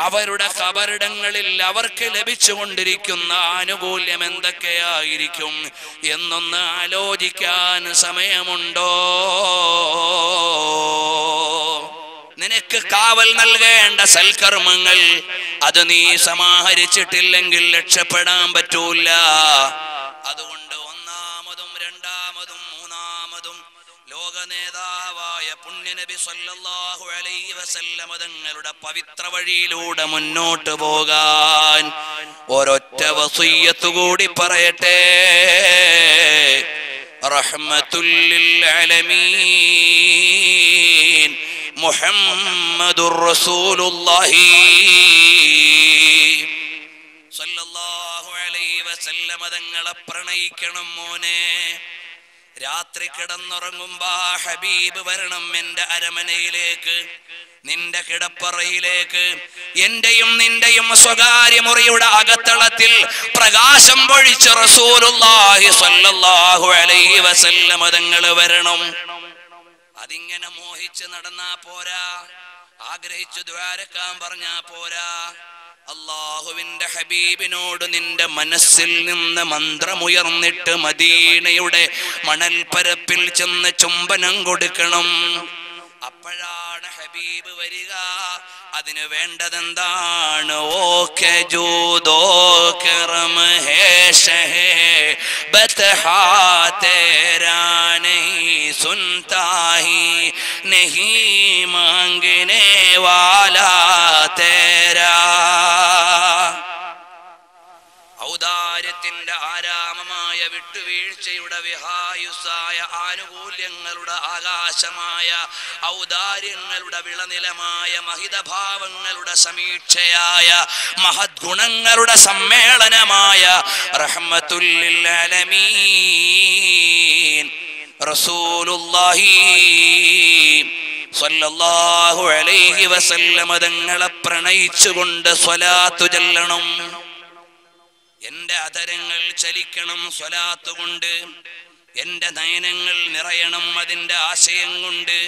അവരുടെ ഖബറിടങ്ങളിൽ അവർക്ക് ലഭിച്ചുകൊണ്ടിരിക്കുന്ന ആനുകൂല്യം എന്തൊക്കെയായിരിക്കും എന്നൊന്ന് ആലോചിക്കാൻ സമയമുണ്ടോ? നിനക്ക് കാവൽ നൽകേണ്ട സൽക്കർമ്മങ്ങൾ അത് നീ സമാഹരിച്ചിട്ടില്ലെങ്കിൽ രക്ഷപ്പെടാൻ പറ്റൂല. അതുകൊണ്ട് 1-ാമതും 2-ാമതും 3-ാമതും ലോക നേതാവായ പുണ്യനബി സല്ലല്ലാഹു അലൈഹി വസല്ലമ തങ്ങളുടെ പവിത്ര വഴിയിലൂടെ മുന്നോട്ട് പോകാൻ ഒരൊറ്റ വസിയ്യത്ത് കൂടി പറയട്ടെ. റഹ്മത്തുൽ ലിൽ ആലമീൻ മുഹമ്മദുർ റസൂലുള്ളാഹി സല്ലല്ലാഹു അലൈഹി വസല്ലമ തങ്ങളെ പ്രണയിക്കണം മോനെ. രാത്രി കിടന്നുറങ്ങുമ്പോ ഹബീബ് വരണം എന്റെ അരമനയിലേക്ക്, നിന്റെ കിടപ്പറയിലേക്ക്. എന്റെയും നിന്റെയും സ്വകാര്യ മുറിയുടെ അകത്തളത്തിൽ പ്രകാശം പൊഴിച്ച് റസൂലുള്ളാഹി സ്വല്ലല്ലാഹു അലൈഹി വസല്ലമ തങ്ങൾ വരണം. അതിങ്ങനെ മോഹിച്ച് നടന്നാ പോരാ, ആഗ്രഹിച്ചു ദ്വാരക്കാൻ പറഞ്ഞാ പോരാ. അല്ലാഹുവിന്റെ ഹബീബിനോട് നിന്റെ മനസ്സിൽ നിന്ന് മന്ത്രമുയർന്നിട്ട് മദീനയുടെ മണൽപ്പരപ്പിൽ ചെന്ന് ചുംബനം കൊടുക്കണം. അപ്പോഴാണ് ഹബീബ് വരിക. അതിന് വേണ്ടതെന്താണ്? ഓക്കെ ജൂദോ കറം ഹേ ഷഹേ ബത്ഹാ തേരാ നഹീ സുൻതാ ഹി നഹീ മാംഗനെ വാലാ തേരാ. ഔദാര്യത്തിന്റെ ആരാമമായ വിട്ടുവീഴ്ചയുടെ വിഹായുസായ ആനുകൂല്യങ്ങളുടെ ആകാശമായ ഔദാര്യങ്ങളുടെ വിളനിലമായ മഹിതഭാവങ്ങളുടെ സമീക്ഷയായ മഹദ്ഗുണങ്ങളുടെ സമ്മേളനമായ റഹ്മത്തുൽ ലിൽ ആലമീൻ റസൂലുള്ളാഹി സ്വല്ലല്ലാഹു അലൈഹി വസല്ലമ തങ്ങളെ പ്രണയിച്ചുകൊണ്ട് സ്വലാത്തു ചൊല്ലണം. എന്റെ അധരങ്ങൾ ചലിക്കണം സ്വലാത്ത് കൊണ്ട്, എന്റെ നയനങ്ങൾ നിറയണം അതിന്റെ ആശയം കൊണ്ട്,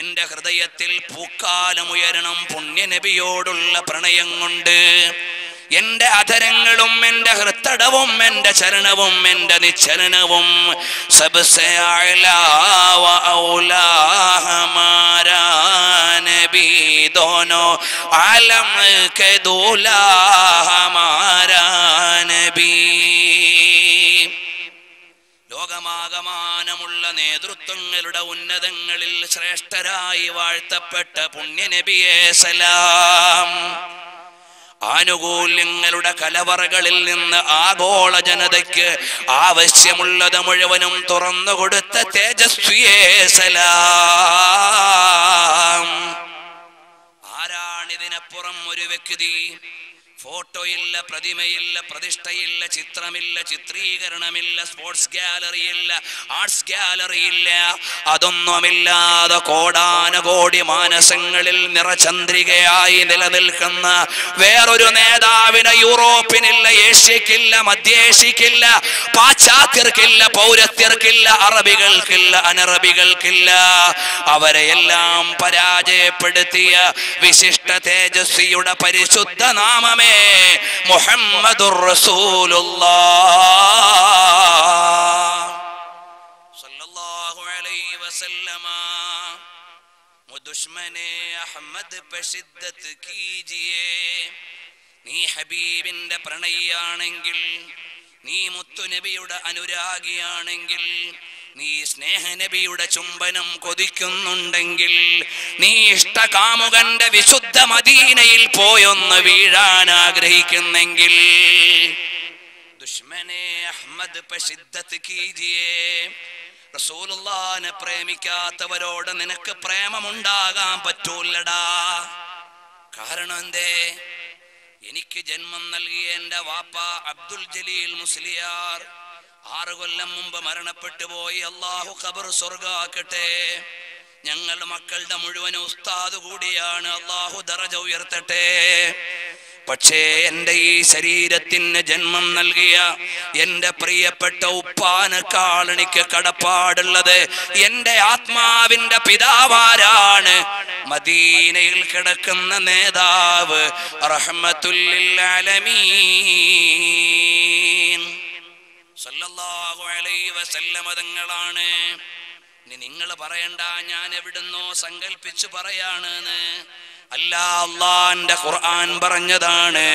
എന്റെ ഹൃദയത്തിൽ പൂക്കാലമുയരണം പുണ്യനബിയോടുള്ള പ്രണയം കൊണ്ട്. എന്റെ അധരങ്ങളും എന്റെ ഹൃത്തടവും എന്റെ ചരണവും എന്റെ നിശ്ചലനവും സബ്സെ അഅ്ലാ വ ഔലാ ഹമാരാ നബി ദോനോ ആലം കെ ദൂലാ ഹമാരാ നബി. ലോകമാകമാനമുള്ള നേതൃത്വങ്ങളുടെ ഉന്നതങ്ങളിൽ ശ്രേഷ്ഠരായി വാഴ്ത്തപ്പെട്ട പുണ്യനബിയെ സലാം. ആനുകൂല്യങ്ങളുടെ കലവറകളിൽ നിന്ന് ആഗോള ജനതയ്ക്ക് ആവശ്യമുള്ളത് മുഴുവനും തുറന്നുകൊടുത്ത തേജസ്വിയെ സലാം. ആരാണിതിനപ്പുറം ഒരു വ്യക്തി? ഫോട്ടോയില്ല, പ്രതിമയില്ല, പ്രതിഷ്ഠയില്ല, ചിത്രമില്ല, ചിത്രീകരണമില്ല, സ്പോർട്സ് ഗാലറിയില്ല, ആർട്സ് ഗാലറിയില്ല. അതൊന്നുമില്ലാതെ കോടാനുകോടി മാനസങ്ങളിൽ നിറചന്ദ്രികയായി നിലനിൽക്കുന്ന വേറൊരു നേതാവിന് യൂറോപ്പിനില്ല, ഏഷ്യക്കില്ല, മധ്യേഷ്യക്കില്ല, പാശ്ചാത്യർക്കില്ല, പൗരസ്ത്യർക്കില്ല, അറബികൾക്കില്ല, അനറബികൾക്കില്ല. അവരെയെല്ലാം പരാജയപ്പെടുത്തിയ വിശിഷ്ട തേജസ്വിയുടെ പരിശുദ്ധ നാമമേ മുഹമ്മദുർ റസൂലുള്ളാഹ് സല്ലല്ലാഹു അലൈഹി വസല്ലമ. ദുശ്മനെ അഹ്മദ് പേ ശിദ്ദത്ത് കീജിയേ. നീ ഹബീബിന്റെ പ്രണയിയാണെങ്കിൽ, നീ മുത്തുനബിയുടെ അനുരാഗിയാണെങ്കിൽ, നീ സ്നേഹനബിയുടെ ചുംബനം കൊതിക്കുന്നുണ്ടെങ്കിൽ, നീ ഇഷ്ടകാമുകന്റെ വിശുദ്ധ മദീനയിൽ പോയൊന്ന് വീഴാൻ ആഗ്രഹിക്കുന്നെങ്കിൽ, ദുശ്മനെ അഹ്മദ് പേ ശിദ്ദത്ത് കീജിയേ. റസൂലുള്ളാഹിനെ പ്രേമിക്കാത്തവരോട് നിനക്ക് പ്രേമമുണ്ടാകാൻ പറ്റൂലടാ. കാരണം എന്തേ? എനിക്ക് ജന്മം നൽകിയ എന്റെ വാപ്പ അബ്ദുൽ ജലീൽ മുസ്ലിയാർ 6 കൊല്ലം മുമ്പ് മരണപ്പെട്ടു പോയി. അല്ലാഹു ഖബർ സ്വർഗ്ഗാക്കട്ടെ. ഞങ്ങൾ മക്കളുടെ മുഴുവൻ ഉസ്താദ് കൂടിയാണ്. അല്ലാഹു ദറജ ഉയർത്തട്ടെ. പക്ഷേ എന്റെ ഈ ശരീരത്തിന് ജന്മം നൽകിയ എന്റെ പ്രിയപ്പെട്ട ഉപ്പാനേക്കാൾ എനിക്ക് കടപ്പാടുള്ളത് എന്റെ ആത്മാവിന്റെ പിതാവാരാണ്? മദീനയിൽ കിടക്കുന്ന നേതാവ് റഹ്മത്തുൽ ലിൽ ആലമീൻ സല്ലല്ലാഹു അലൈഹി വസല്ലമ തങ്ങളാണ്. നിങ്ങൾ പറയണ്ട ഞാൻ എവിടുന്നോ സങ്കല്പിച്ചു പറയാണെന്ന്. അല്ല, അല്ലാഹുവിന്റെ ഖുർആൻ പറഞ്ഞതാണ്,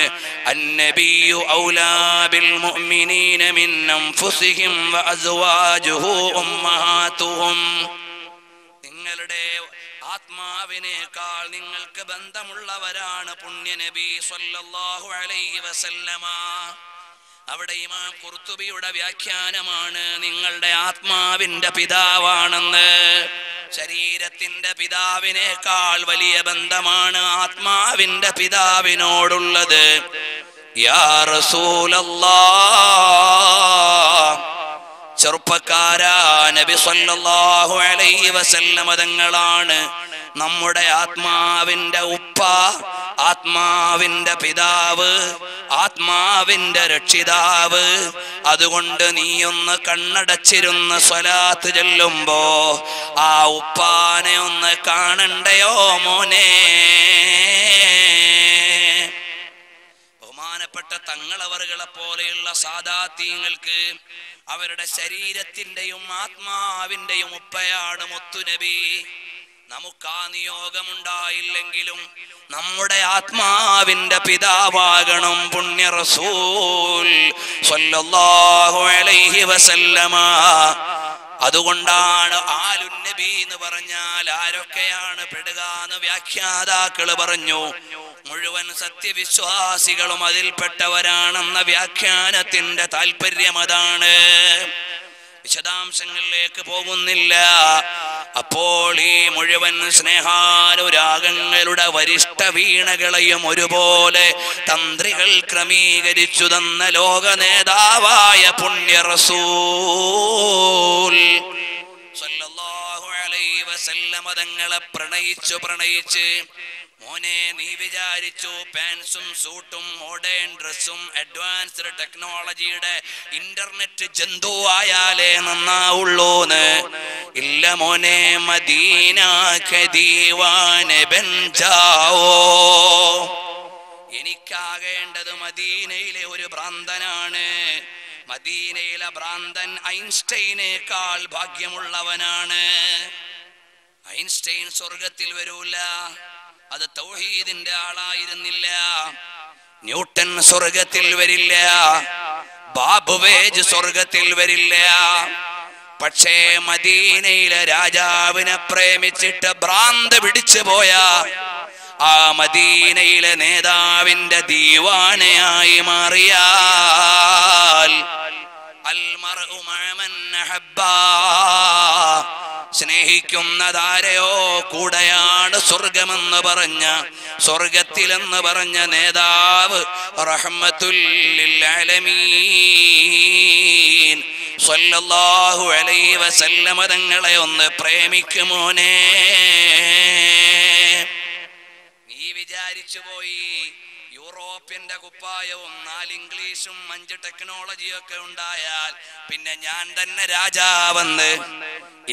അന്നബിയു ഔലാ ബിൽ മുഅ്മിനീന മിൻ അൻഫുസിഹിം വഅസ്വാജുഹു ഉമ്മഹാതുഹും. നിങ്ങളുടെ ആത്മാവിനേക്കാൾ നിങ്ങൾക്ക് ബന്ധമുള്ളവരാണ് പുണ്യനബി സ്വല്ലല്ലാഹു അലൈഹി വസല്ലമ. അവിടെ ഇമാം ഖുർത്തുബിയുടെ വ്യാഖ്യാനമാണ് നിങ്ങളുടെ ആത്മാവിന്റെ പിതാവാണെന്ന്. ശരീരത്തിന്റെ പിതാവിനേക്കാൾ വലിയ ബന്ധമാണ് ആത്മാവിന്റെ പിതാവിനോടുള്ളത്. യാ റസൂലല്ലാഹ്, ചെറുപ്പക്കാരാ, നബി സല്ലല്ലാഹു അലൈഹി വസല്ലമ തങ്ങളാണ് നമ്മുടെ ആത്മാവിന്റെ ഉപ്പ, ആത്മാവിന്റെ പിതാവ്, ആത്മാവിന്റെ രക്ഷിതാവ്. അതുകൊണ്ട് നീയൊന്ന് കണ്ണടച്ചിരുന്ന് സ്വലാത്ത് ചൊല്ലുമ്പോ ആ ഉപ്പാനെ ഒന്ന് കാണണ്ടയോ മോനെ? ബഹുമാനപ്പെട്ട തങ്ങളവറുകളെ പോലെയുള്ള സാദാത്യങ്ങൾക്ക് അവരുടെ ശരീരത്തിന്റെയും ആത്മാവിന്റെയും ഉപ്പയാണ് മുത്തുനബി. നമുക്ക് ആ നിയോഗമുണ്ടായില്ലെങ്കിലും നമ്മുടെ ആത്മാവിന്റെ പിതാവാകണം പുണ്യ റസൂൽ സ്വല്ലല്ലാഹു അലൈഹി വസല്ലമ. അതുകൊണ്ടാണ് ആലുന്നബി എന്ന് പറഞ്ഞാൽ ആരൊക്കെയാണ് പെടുക എന്ന് വ്യാഖ്യാതാക്കൾ പറഞ്ഞു. മുഴുവൻ സത്യവിശ്വാസികളും അതിൽപ്പെട്ടവരാണെന്ന വ്യാഖ്യാനത്തിന്റെ താല്പര്യം അതാണ്. വിശദാംശങ്ങളിലേക്ക് പോകുന്നില്ല. അപ്പോൾ ഈ മുഴുവൻ സ്നേഹാനുരാഗങ്ങളുടെ വരിഷ്ഠ വീണകളെയും ഒരുപോലെ തന്ത്രികൾ ക്രമീകരിച്ചു തന്ന ലോക നേതാവായ പുണ്യ റസൂൽ സല്ലല്ലാഹു അലൈഹി വസല്ലമ തങ്ങളെ പ്രണയിച്ച് മോനെ നീ വിചാരിച്ചു പാൻസും സൂട്ടും മോഡേൺ ഡ്രസ്സും അഡ്വാൻസ്ഡ് ടെക്നോളജിയുടെ ഇന്റർനെറ്റ് ജന്തു ആയാലേ നന്നാവുള്ളൂന്ന്. ഇല്ല മോനെ, മദീന കെ ദീവാനെ ബൻ ജാവോ. എനിക്കാകേണ്ടത് മദീനയിലെ ഒരു ഭ്രാന്തനാണ്. മദീനയിലെ ഭ്രാന്തൻ ഐൻസ്റ്റൈനേക്കാൾ ഭാഗ്യമുള്ളവനാണ്. ഐൻസ്റ്റൈൻ സ്വർഗത്തിൽ വരൂല, അത് തൗഹീദിന്റെ ആളായിരുന്നില്ല. ന്യൂട്ടൻ സ്വർഗത്തിൽ വരില്ല, ബാബുവേജ് സ്വർഗത്തിൽ വരില്ല. പക്ഷേ മദീനയിലെ രാജാവിനെ പ്രേമിച്ചിട്ട് ഭ്രാന്ത് പിടിച്ചു പോയ ആ മദീനയിലെ നേതാവിന്റെ ദീവാനയായി മാറിയാൽ അൽ മർഉ മഅ മൻ അഹബ്ബ സ്നേഹിക്കുന്നതാരെയോ കൂടെയാണ് സ്വർഗമെന്ന് പറഞ്ഞ, സ്വർഗത്തിലെന്ന് പറഞ്ഞ നേതാവ് റഹ്മത്തുൽ ലിൽ ആലമീൻ സ്വല്ലല്ലാഹു അലൈഹി വസല്ലമ തങ്ങളെ ഒന്ന് പ്രേമിക്കുമോനെ. നീ വിചാരിച്ചു പോയി യൂറോപ്യന്റെ കുപ്പായവും 4 ഇംഗ്ലീഷും 5 ടെക്നോളജിയൊക്കെ ഉണ്ടായാൽ പിന്നെ ഞാൻ തന്നെ രാജാവെന്ന്.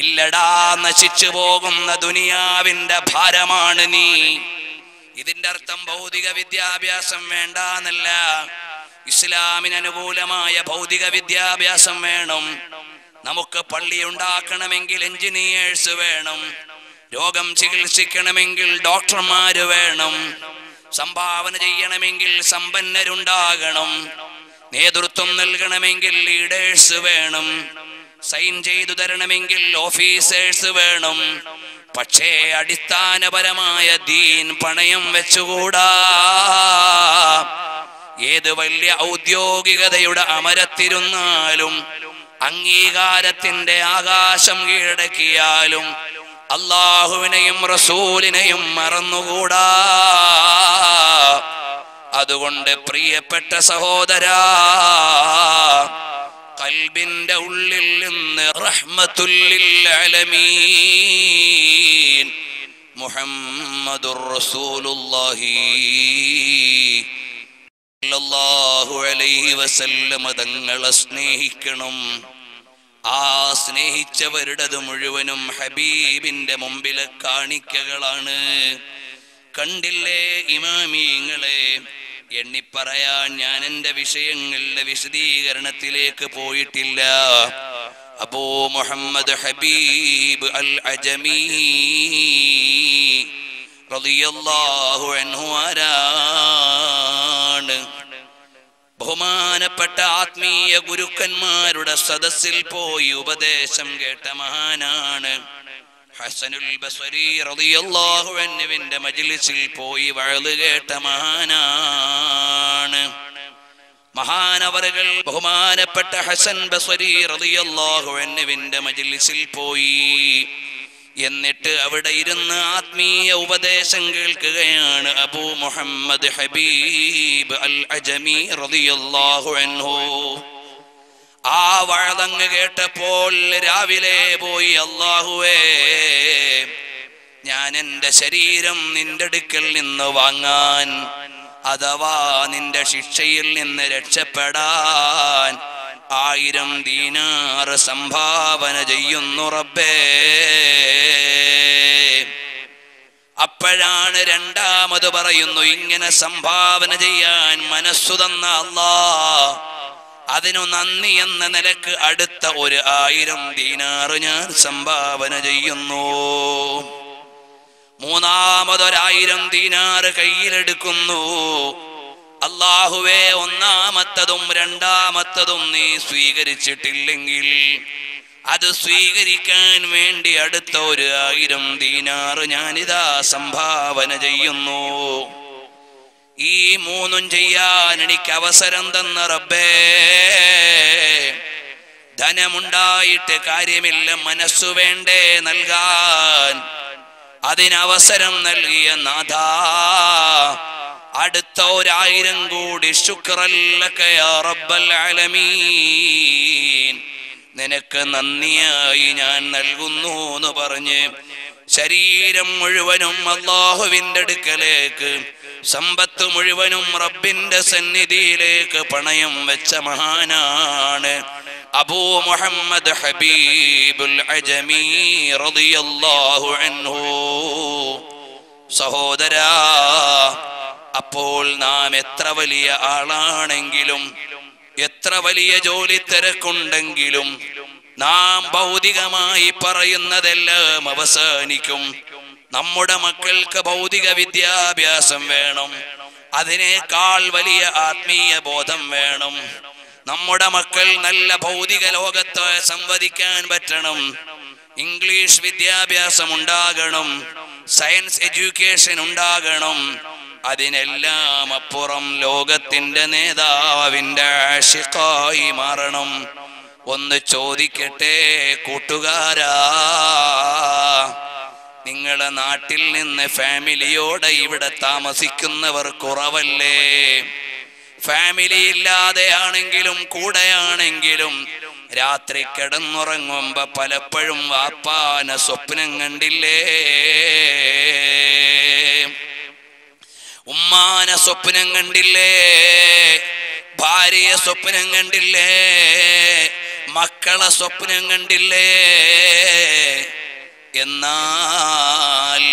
ഇല്ലടാ, നശിച്ചു പോകുന്ന ദുനിയാവിന്റെ ഭാരമാണ് നീ. ഇതിന്റെ അർത്ഥം ഭൗതിക വിദ്യാഭ്യാസം വേണ്ടാന്നല്ല. ഇസ്ലാമിന് അനുകൂലമായ ഭൗതിക വിദ്യാഭ്യാസം വേണം. നമുക്ക് പള്ളി ഉണ്ടാക്കണമെങ്കിൽ എഞ്ചിനീയേഴ്സ് വേണം. രോഗം ചികിത്സിക്കണമെങ്കിൽ ഡോക്ടർമാര് വേണം. സംഭാവന ചെയ്യണമെങ്കിൽ സമ്പന്നരുണ്ടാകണം. നേതൃത്വം നൽകണമെങ്കിൽ ലീഡേഴ്സ് വേണം. സൈൻ ചെയ്തു തരണമെങ്കിൽ ഓഫീസേഴ്സ് വേണം. പക്ഷേ അടിസ്ഥാനപരമായ ദീൻ പണയം വെച്ചുകൂടാ. ഏത് വലിയ ഔദ്യോഗികതയുടെ അമരത്തിരുന്നാലും അംഗീകാരത്തിന്റെ ആകാശം കീഴടക്കിയാലും അല്ലാഹുവിനെയും റസൂലിനെയും മറന്നുകൂടാ. അതുകൊണ്ട് പ്രിയപ്പെട്ട സഹോദരാ, ഖൽബിന്റെ ഉള്ളിൽ നിന്ന് റഹ്മത്തുൽ ലിൽ ആലമീൻ മുഹമ്മദുർ റസൂലുള്ളാഹി സ്വല്ലല്ലാഹു അലൈഹി വസല്ലം തങ്ങളെ സ്നേഹിക്കണം. ആ സ്നേഹിച്ചവരുടേത് മുഴുവനും ഹബീബിന്റെ മുമ്പിലെ കാണിക്കകളാണ്. കണ്ടില്ലേ ഇമാമീങ്ങളെ, എണ്ണിപ്പറയാൻ ഞാൻ എൻ്റെ വിഷയങ്ങളുടെ വിശദീകരണത്തിലേക്ക് പോയിട്ടില്ല. അബൂ മുഹമ്മദ് ഹബീബ് അൽ അജമി റളിയല്ലാഹു അൻഹു ആരാണ്? ബഹുമാനപ്പെട്ട ആത്മീയ ഗുരുക്കന്മാരുടെ സദസ്സിൽ പോയി ഉപദേശം കേട്ട മഹാനാണ്. ഹസനുൽ ബസ്രി റളിയല്ലാഹു അൻഹുവിന്റെ മജ്ലിസിൽ പോയി വഅള് കേട്ട മഹാനാണ്. മഹാനവറുകൾ ബഹുമാനപ്പെട്ട ഹസൻ ബസ്രി റളിയല്ലാഹു അൻഹുവിന്റെ മജ്ലിസിൽ പോയി. എന്നിട്ട് അവിടെ ഇരുന്ന് ആത്മീയ ഉപദേശം കേൾക്കുകയാണ് അബൂ മുഹമ്മദ് ഹബീബ് അൽ അജമി റളിയല്ലാഹു അൻഹു. ആ വഅളങ്ങ് കേട്ടപ്പോൾ രാവിലെ പോയി, അല്ലാഹുവേ, ഞാൻ എൻ്റെ ശരീരം നിന്റെ അടുക്കൽ നിന്ന് വാങ്ങാൻ, അഥവാ നിന്റെ ശിക്ഷയിൽ നിന്ന് രക്ഷപ്പെടാൻ 1000 ദീനാർ സംഭാവന ചെയ്യുന്നു റബ്ബേ. അപ്പോഴാണ് രണ്ടാമത് പറയുന്നു, ഇങ്ങനെ സംഭാവന ചെയ്യാൻ മനസ്സു തന്ന അല്ലാഹ്, അതിനു നന്ദി എന്ന നിലക്ക് അടുത്ത 1000 ദീനാർ ഞാൻ സംഭാവന ചെയ്യുന്നു. മൂന്നാമതൊരു1000 ദീനാർ കയ്യിലെടുക്കുന്നു. അല്ലാഹുവേ, ഒന്നാമത്തതും രണ്ടാമത്തതും നീ സ്വീകരിച്ചിട്ടില്ലെങ്കിൽ അത് സ്വീകരിക്കാൻ വേണ്ടി അടുത്ത 1000 ദീനാർ ഞാനിതാ സംഭാവന ചെയ്യുന്നു. ഈ മൂന്നും ചെയ്യാൻ എനിക്ക് അവസരം തന്ന റബ്ബേ, ധനമുണ്ടായിട്ട് കാര്യമില്ല, മനസ്സു വേണ്ടേ നൽകാൻ. അതിനവസരം നൽകിയ നാഥാ, അടുത്ത 1000 കൂടി ശുക്റൻ ലക യാ റബ്ബൽ ആലമീൻ, നിനക്ക് നന്ദിയായി ഞാൻ നൽകുന്നു എന്ന് പറഞ്ഞ് ശരീരം മുഴുവനും അല്ലാഹുവിന്റെ അടുക്കലേക്ക്, സമ്പത്ത് മുഴുവനും റബ്ബിന്റെ സന്നിധിയിലേക്ക് പണയം വെച്ച മഹാനാണ് അബൂ മുഹമ്മദ് ഹബീബുൽ അജമി റളിയല്ലാഹു അൻഹു. സഹോദരാ, അപ്പോൾ നാം എത്ര വലിയ ആളാണെങ്കിലും, എത്ര വലിയ ജോലി തിരക്കുണ്ടെങ്കിലും, നാം ഭൗതികമായി പറയുന്നതെല്ലാം അവസാനിക്കും. നമ്മുടെ മക്കൾക്ക് ഭൗതിക വിദ്യാഭ്യാസം വേണം, അതിനേക്കാൾ വലിയ ആത്മീയ ബോധം വേണം. നമ്മുടെ മക്കൾ നല്ല ഭൗതിക ലോകത്ത് സംവദിക്കാൻ പറ്റണം, ഇംഗ്ലീഷ് വിദ്യാഭ്യാസം ഉണ്ടാകണം, സയൻസ് എഡ്യൂക്കേഷൻ ഉണ്ടാകണം. അതിനെല്ലാം അപ്പുറം ലോകത്തിന്റെ നേതാവിന്റെ ആശിഖായി മാറണം. ഒന്ന് ചോദിക്കട്ടെ കൂട്ടുകാരാ, നിങ്ങളെ നാട്ടിൽ നിന്ന് ഫാമിലിയോടെ ഇവിടെ താമസിക്കുന്നവർ കുറവല്ലേ? ഫാമിലി ഇല്ലാതെ ആണെങ്കിലും കൂടെയാണെങ്കിലും രാത്രി കിടന്നുറങ്ങുമ്പോ പലപ്പോഴും വാപ്പാനെ സ്വപ്നം കണ്ടില്ലേ? ഉമ്മാനെ സ്വപ്നം കണ്ടില്ലേ? ഭാര്യയെ സ്വപ്നം കണ്ടില്ലേ? മക്കളെ സ്വപ്നം കണ്ടില്ലേ? എന്നാൽ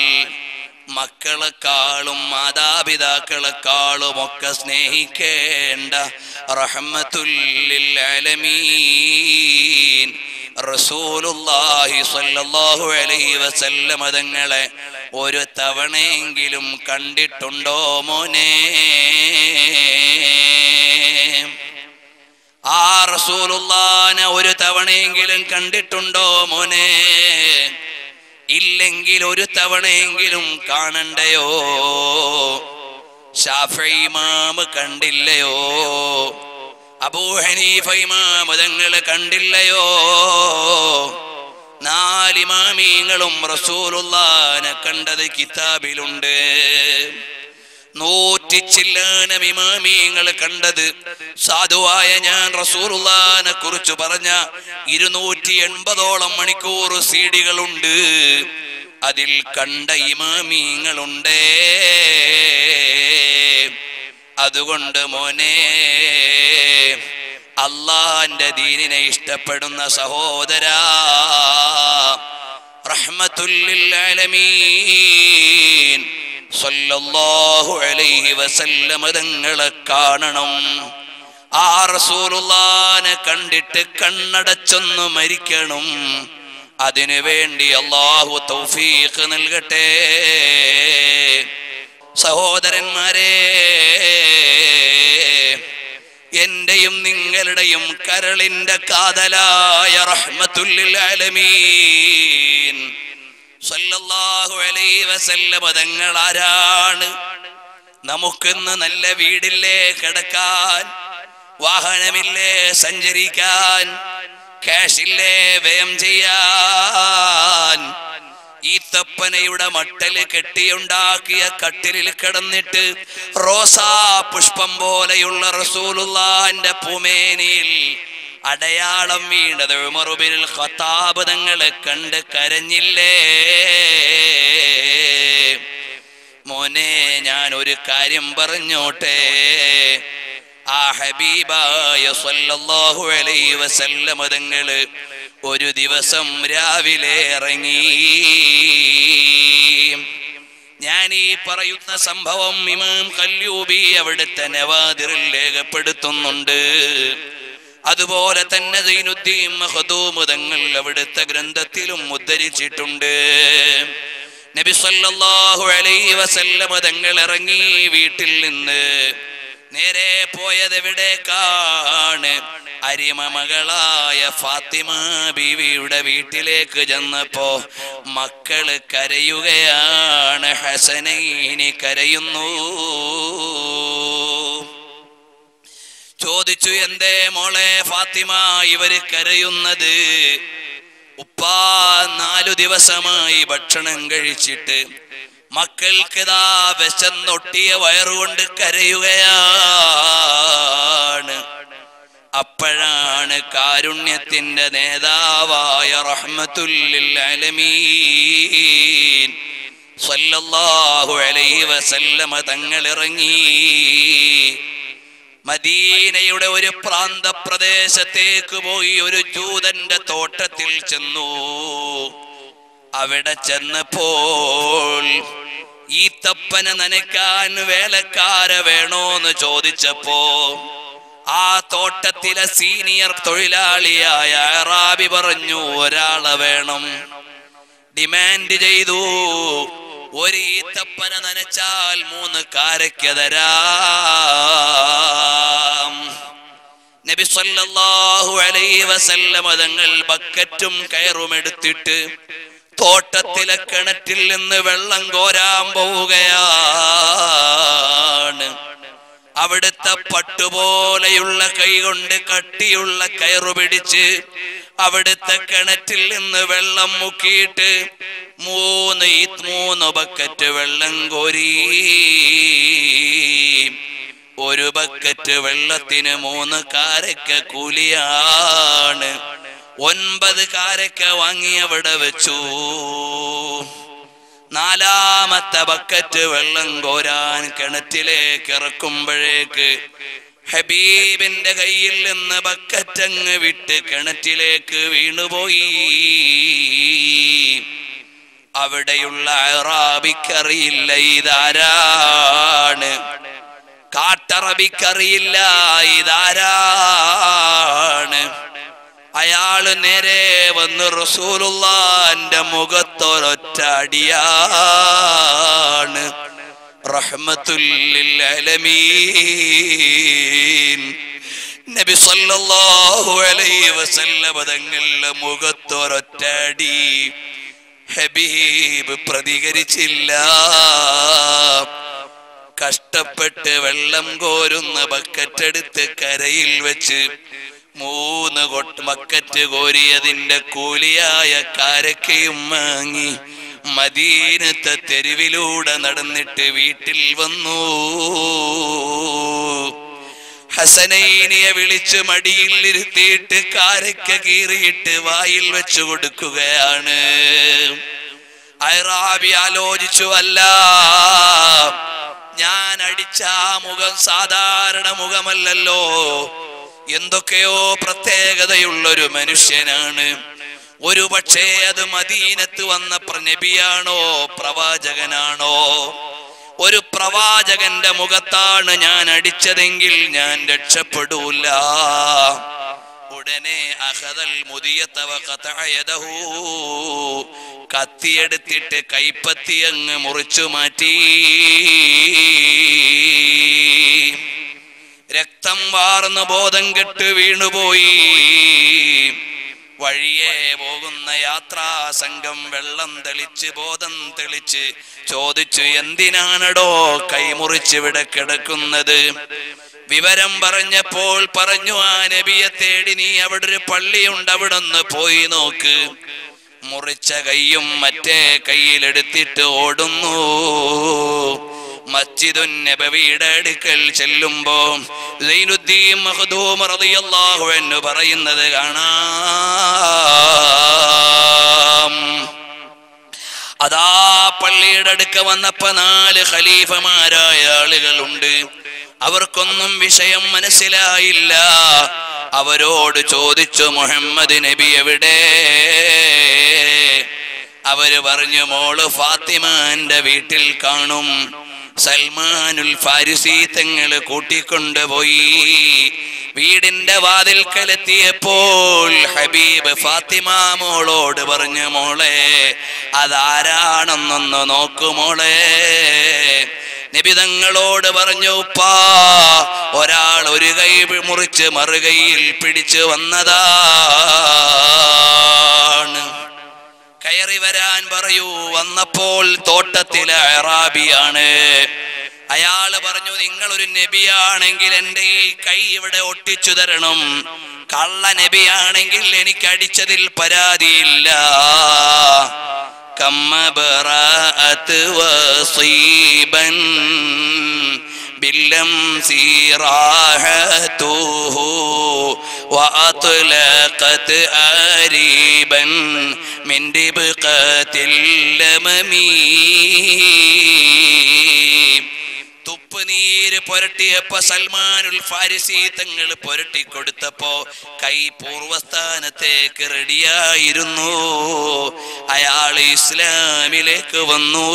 മക്കളെക്കാളും മാതാപിതാക്കളെക്കാളും ഒക്കെ സ്നേഹിക്കേണ്ട റഹ്മത്തുല്ലിൽ ആലമീൻ റസൂലുള്ളാഹി സ്വല്ലല്ലാഹു അലൈഹി വസല്ലം തങ്ങളെ ഒരു തവണയെങ്കിലും കണ്ടിട്ടുണ്ടോ മോനെ? ആ റസൂലുള്ളാഹിനെ ഒരു തവണയെങ്കിലും കണ്ടിട്ടുണ്ടോ മോനെ? ഇല്ലെങ്കിൽ ഒരു തവണയെങ്കിലും കാണണ്ടയോ? ശാഫിഈ ഇമാം കണ്ടില്ലയോ? അബൂ ഹനീഫ ഇമാം തങ്ങൾ കണ്ടില്ലയോ? നാലിമാമീങ്ങളും റസൂലുള്ളാഹിനെ കണ്ടത് കിതാബിലുണ്ട്. 100 ചില്ലാനം ഇമാമീങ്ങൾ കണ്ടത് സാധുവായ ഞാൻ റസൂലുള്ളാഹിനെ കുറിച്ച് പറഞ്ഞ 280ഓളം മണിക്കൂർ സീഡികളുണ്ട്. അതിൽ കണ്ട ഇമാമീങ്ങളുണ്ട്. അതുകൊണ്ട് മോനെ, അല്ലാഹുവിന്റെ ദീനിനെ ഇഷ്ടപ്പെടുന്ന സഹോദരാ, റഹ്മത്തുല്ലിൽ ആലമീൻ സല്ലല്ലാഹു അലൈഹി വസല്ലം തങ്ങളെ കാണണം. ആ റസൂലുള്ളാഹിനെ കണ്ടിട്ട് കണ്ണടച്ചൊന്ന് മരിക്കണം. അതിനു വേണ്ടി അല്ലാഹു തൗഫീഖ് നൽകട്ടെ. സഹോദരന്മാരെ, എന്റെയും നിങ്ങളുടെയും കരളിന്റെ കാതലായ റഹ്മത്തുല്ലിൽ ആലമീൻ സല്ലല്ലാഹു അലൈഹി വസല്ലം തങ്ങൾ ആരാണ്? നമുക്കിന്ന് നല്ല വീടില്ലേ കിടക്കാൻ, വാഹനമില്ലേ സഞ്ചരിക്കാൻ, ക്യാഷില്ലേ വ്യയം ചെയ്യാൻ, ഈ തപ്പനയുടെ മട്ടല് കെട്ടിയുണ്ടാക്കിയ കട്ടിലിൽ കിടന്നിട്ട് റോസാ പുഷ്പം പോലെയുള്ള റസൂലുള്ളാഹിന്റെ പൂമേനിയിൽ അടയാളം വീണത് ഉമർ ഇബ്നുൽ ഖത്താബ് തങ്ങളെ കണ്ട് കരഞ്ഞില്ലേ? മോനെ, ഞാൻ ഒരു കാര്യം പറഞ്ഞോട്ടെ. ആ ഹബീബായ സല്ലല്ലാഹു അലൈഹി വസല്ലം തങ്ങള് ഒരു ദിവസം രാവിലെ ഇറങ്ങി. ഞാൻ ഈ പറയുന്ന സംഭവം ഇമാം ഖല്ലൂബി അവിടുത്തെ നവാദിറിൽ രേഖപ്പെടുത്തുന്നുണ്ട്. അതുപോലെ തന്നെ സൈനുദ്ദീൻ മഖ്ദൂം തങ്ങൾ അവിടുത്തെ ഗ്രന്ഥത്തിലും ഉദ്ധരിച്ചിട്ടുണ്ട്. നബി സല്ലല്ലാഹു അലൈഹി വസല്ലം തങ്ങൾ ഇറങ്ങി വീട്ടിൽ നിന്ന് നേരെ പോയത് എവിടേക്കാണ്? അരിമ മകളായ ഫാത്തിമ ബീവിയുടെ വീട്ടിലേക്ക് ചെന്നപ്പോ മക്കള് കരയുകയാണ്. ഹസനൈനി കരയുന്നു. ചോദിച്ചു, എന്തേ മോളെ ഫാത്തിമ ഇവര് കരയുന്നത്? ഉപ്പാ 4 ദിവസമായി ഭക്ഷണം കഴിച്ചിട്ട് മക്കൾക്കിതാ വിശന്നൊട്ടിയ വയറുകൊണ്ട് കരയുകയാണ്. അപ്പോഴാണ് കാരുണ്യത്തിന്റെ നേതാവായ റഹ്മത്തുല്ലിൽ ആലമീൻ സല്ലല്ലാഹു അലൈഹി വസല്ലം തങ്ങൾ ഇറങ്ങി. മദീനയുടെ ഒരു പ്രാന്തപ്രദേശത്തേക്ക് പോയി ഒരു ജൂതന്റെ തോട്ടത്തിൽ ചെന്നു. അവിടെ ചെന്നപ്പോൾ ഈ തപ്പന നനയ്ക്കാൻ വേലക്കാരെ വേണോന്ന് ചോദിച്ചപ്പോ ആ തോട്ടത്തിലെ സീനിയർ തൊഴിലാളിയായ അറാബി പറഞ്ഞു, ഒരാളെ വേണം. ഡിമാൻഡ് ചെയ്തു, ഒരു ഈത്തപ്പന നനച്ചാൽ 3 കാരക്ക തരാം. നബി സല്ലല്ലാഹു അലൈഹി വസല്ലം തങ്ങൾ ബക്കറ്റും കയറും എടുത്തിട്ട് തോട്ടത്തിലെ കിണറ്റിൽ നിന്ന് വെള്ളം കോരാൻ പോവുകയാണ്. അവിടുത്തെ പട്ടുപോലെയുള്ള കൈകൊണ്ട് കട്ടിയുള്ള കയറു പിടിച്ച് അവിടുത്തെ കിണറ്റിൽ നിന്ന് വെള്ളം മുക്കിയിട്ട് മൂന്ന് ബക്കറ്റ് വെള്ളം കോരി. ഒരു ബക്കറ്റ് വെള്ളത്തിന് 3 കാരക്ക കൂലിയാണ്. 9 കാരക്ക വാങ്ങി അവിടെ വെച്ചു. 4ാമത്തെ ബക്കറ്റ് വെള്ളം കോരാൻ കിണറ്റിലേക്ക് ഇറക്കുമ്പോഴേക്ക് ഹബീബിന്റെ കയ്യിൽ നിന്ന് ബക്കറ്റങ്ങ് വിട്ട് കിണറ്റിലേക്ക് വീണുപോയി. അവിടെയുള്ള അറാബിക്കറിയില്ല ഇതാരാണ്, കാട്ടറബിക്കറിയില്ല ഇതാരാണ്. അയാള് നേരെ വന്ന് റസൂലുള്ളാന്റെ മുഖത്തൊരൊറ്റ അടിയാണ്. റഹ്മത്തുൽ ലിൽ ആലമീൻ നബി സല്ലല്ലാഹു അലൈഹി വസല്ലം തങ്ങളുടെ മുഖത്തൊരൊറ്റ അടി. ഹബീബ് പ്രതികരിച്ചില്ല. കഷ്ടപ്പെട്ട് വെള്ളം കോരുന്ന ബക്കറ്റെടുത്ത് കരയിൽ വെച്ച് 3 ബക്കറ്റ് കോരിയതിന്റെ കൂലിയായ കാരക്കയും വാങ്ങി മദീനത്തെ തെരുവിലൂടെ നടന്നിട്ട് വീട്ടിൽ വന്നു. ഹസനൈനിയെ വിളിച്ച് മടിയിൽ ഇരുത്തിയിട്ട് കാരക്ക കീറിയിട്ട് വായിൽ വെച്ചു കൊടുക്കുകയാണ്. അറാബി ആലോചിച്ചു, അല്ല, ഞാൻ അടിച്ച ആ മുഖം സാധാരണ മുഖമല്ലല്ലോ, എന്തൊക്കെയോ പ്രത്യേകതയുള്ളൊരു മനുഷ്യനാണ്. ഒരു പക്ഷേ അത് മദീനത്ത് വന്ന നബിയാണോ പ്രവാചകനാണോ? ഒരു പ്രവാചകന്റെ മുഖത്താണ് ഞാൻ അടിച്ചതെങ്കിൽ ഞാൻ രക്ഷപ്പെടൂല. ഉടനെ അഖദൽ മുദിയത വഖതഅ യദഹു, കത്തിയെടുത്തിട്ട് കൈപ്പത്തി അങ്ങ് മുറിച്ചു മാറ്റി. രക്തം വാർന്ന് ബോധം കെട്ട് വീണുപോയി. വഴിയെ പോകുന്ന യാത്രാ സംഘം വെള്ളം തെളിച്ച് ബോധം തെളിച്ച് ചോദിച്ചു, എന്തിനാണടോ കൈമുറിച്ച് ഇവിടെ കിടക്കുന്നത്? വിവരം പറഞ്ഞപ്പോൾ പറഞ്ഞു, ആ നബിയെ തേടി നീ അവിടെ ഒരു പള്ളിയുണ്ട്, അവിടെ ഒന്ന് പോയി നോക്ക്. മുറിച്ച കൈയും മറ്റേ കൈയിലെടുത്തിട്ട് ഓടുന്നു. മസ്ജിദുൻ നബവിയുടെ അടുക്കൽ ചെല്ലുമ്പോ സൈനുദ്ദീൻ മഖ്ദൂം റളിയല്ലാഹു അൻഹു പറയുന്നത് കാണാം. അതാ പള്ളിയുടെ അടുക്ക വന്നപ്പോ 4 ഖലീഫമാരായ ആളുകളുണ്ട്. അവർക്കൊന്നും വിഷയം മനസ്സിലായില്ല. അവരോട് ചോദിച്ചു, മുഹമ്മദ് നബി എവിടെ? അവര് പറഞ്ഞു, മോള് ഫാത്തിമാന്റെ വീട്ടിൽ കാണും. സൽമാനുൽ ഫാരിസി തങ്ങള് കൂട്ടിക്കൊണ്ടുപോയി. വീടിന്റെ വാതിൽക്കലെത്തിയപ്പോൾ ഹബീബ് ഫാത്തിമ മോളോട് പറഞ്ഞു, മോളെ അതാരാണെന്നൊന്ന് നോക്കുമോളെ. നബി തങ്ങളോട് പറഞ്ഞു, ഉപ്പാ, ഒരാൾ ഒരു കൈ മുറിച്ച് മറുകൈയിൽ പിടിച്ചു വന്നതാണ്. കയറി വരാൻ പറയൂ. വന്നപ്പോൾ തോട്ടത്തിലെ അറാബിയാണ്. അയാള് പറഞ്ഞു, നിങ്ങളൊരു നബിയാണെങ്കിൽ എന്റെ ഈ കൈ ഇവിടെ ഒട്ടിച്ചു തരണം. കള്ള നബിയാണെങ്കിൽ എനിക്ക് അടിച്ചതിൽ പരാതിയില്ല. കമ്മബറാഅത് വസീബൻ ബില്ലംസി റാഹതുഹു വഅത്ലഖത് ആരിബൻ മിൻ ദിബ്ഖത്തിൽ ലമമീ. തുപ്പുനീര് പുരട്ടിയപ്പോ സൽമാനുൽ ഫാരിസി തങ്ങൾ പുരട്ടി കൊടുത്തപ്പോ കൈ പൂർവസ്ഥാനത്തേക്ക് റെഡിയായിരുന്നു. അയാൾ ഇസ്ലാമിലേക്ക് വന്നു.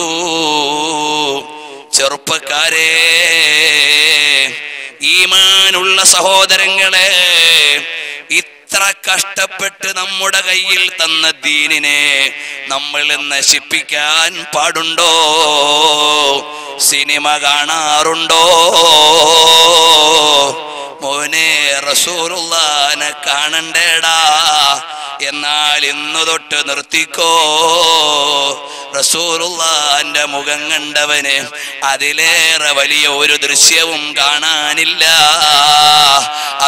ചെറുപ്പക്കാരെ, ഈമാനുള്ള സഹോദരങ്ങളെ, ഇത്ര കഷ്ടപ്പെട്ട് നമ്മുടെ കയ്യിൽ തന്ന ദീനിനെ നമ്മൾ നശിപ്പിക്കാൻ പാടുണ്ടോ? സിനിമ കാണാറുണ്ടോ? മോനെ, റസൂലുള്ളാനെ കാണണ്ടേടാ. എന്നാൽ ഇന്നു തൊട്ട് നിർത്തിക്കോ. റസൂലുള്ളാന്റെ മുഖം കണ്ടവന് അതിലേറെ വലിയ ഒരു ദൃശ്യവും കാണാനില്ല.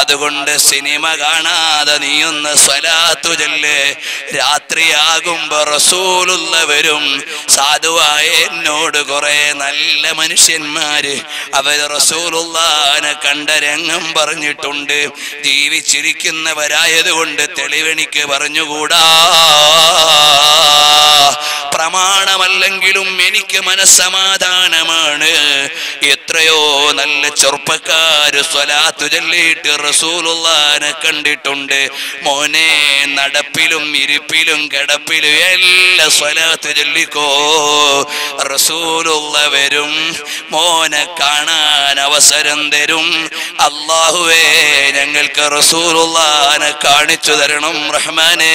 അതുകൊണ്ട് സിനിമ കാണാതെ നീയൊന്ന് സ്വലാത്തു ചൊല്ല്. രാത്രിയാകുമ്പോ റസൂലുള്ള വരും. സാധുവായ എന്നോട് കുറെ നല്ല മനുഷ്യന്മാര് അവർ റസൂലുള്ളാനെ കണ്ട രംഗം പറഞ്ഞിട്ടുണ്ട്. ജീവിച്ചിരിക്കുന്നവരായതുകൊണ്ട് തെളിവെനിക്ക് പറഞ്ഞുകൂടാ, പ്രമാണമല്ലെങ്കിലും എനിക്ക് മനസ്സമാധാനമാണ്. എത്രയോ നല്ല ചെറുപ്പക്കാര് സ്വലാത്തു ചൊല്ലിയിട്ട് റസൂലുള്ളാനെ കണ്ടിട്ടുണ്ട്. മോനെ, നടപ്പിലും ഇരിപ്പിലും കിടപ്പിലും എല്ലാം സ്വലാത്തു ചൊല്ലിക്കോ, റസൂലുള്ള വരും, മോനെ കാണാൻ അവസരം തരും. അല്ലാഹുവേ, ഞങ്ങൾക്ക് റസൂലുള്ളാനെ കാണിച്ചു തരണം റഹ്മാനേ.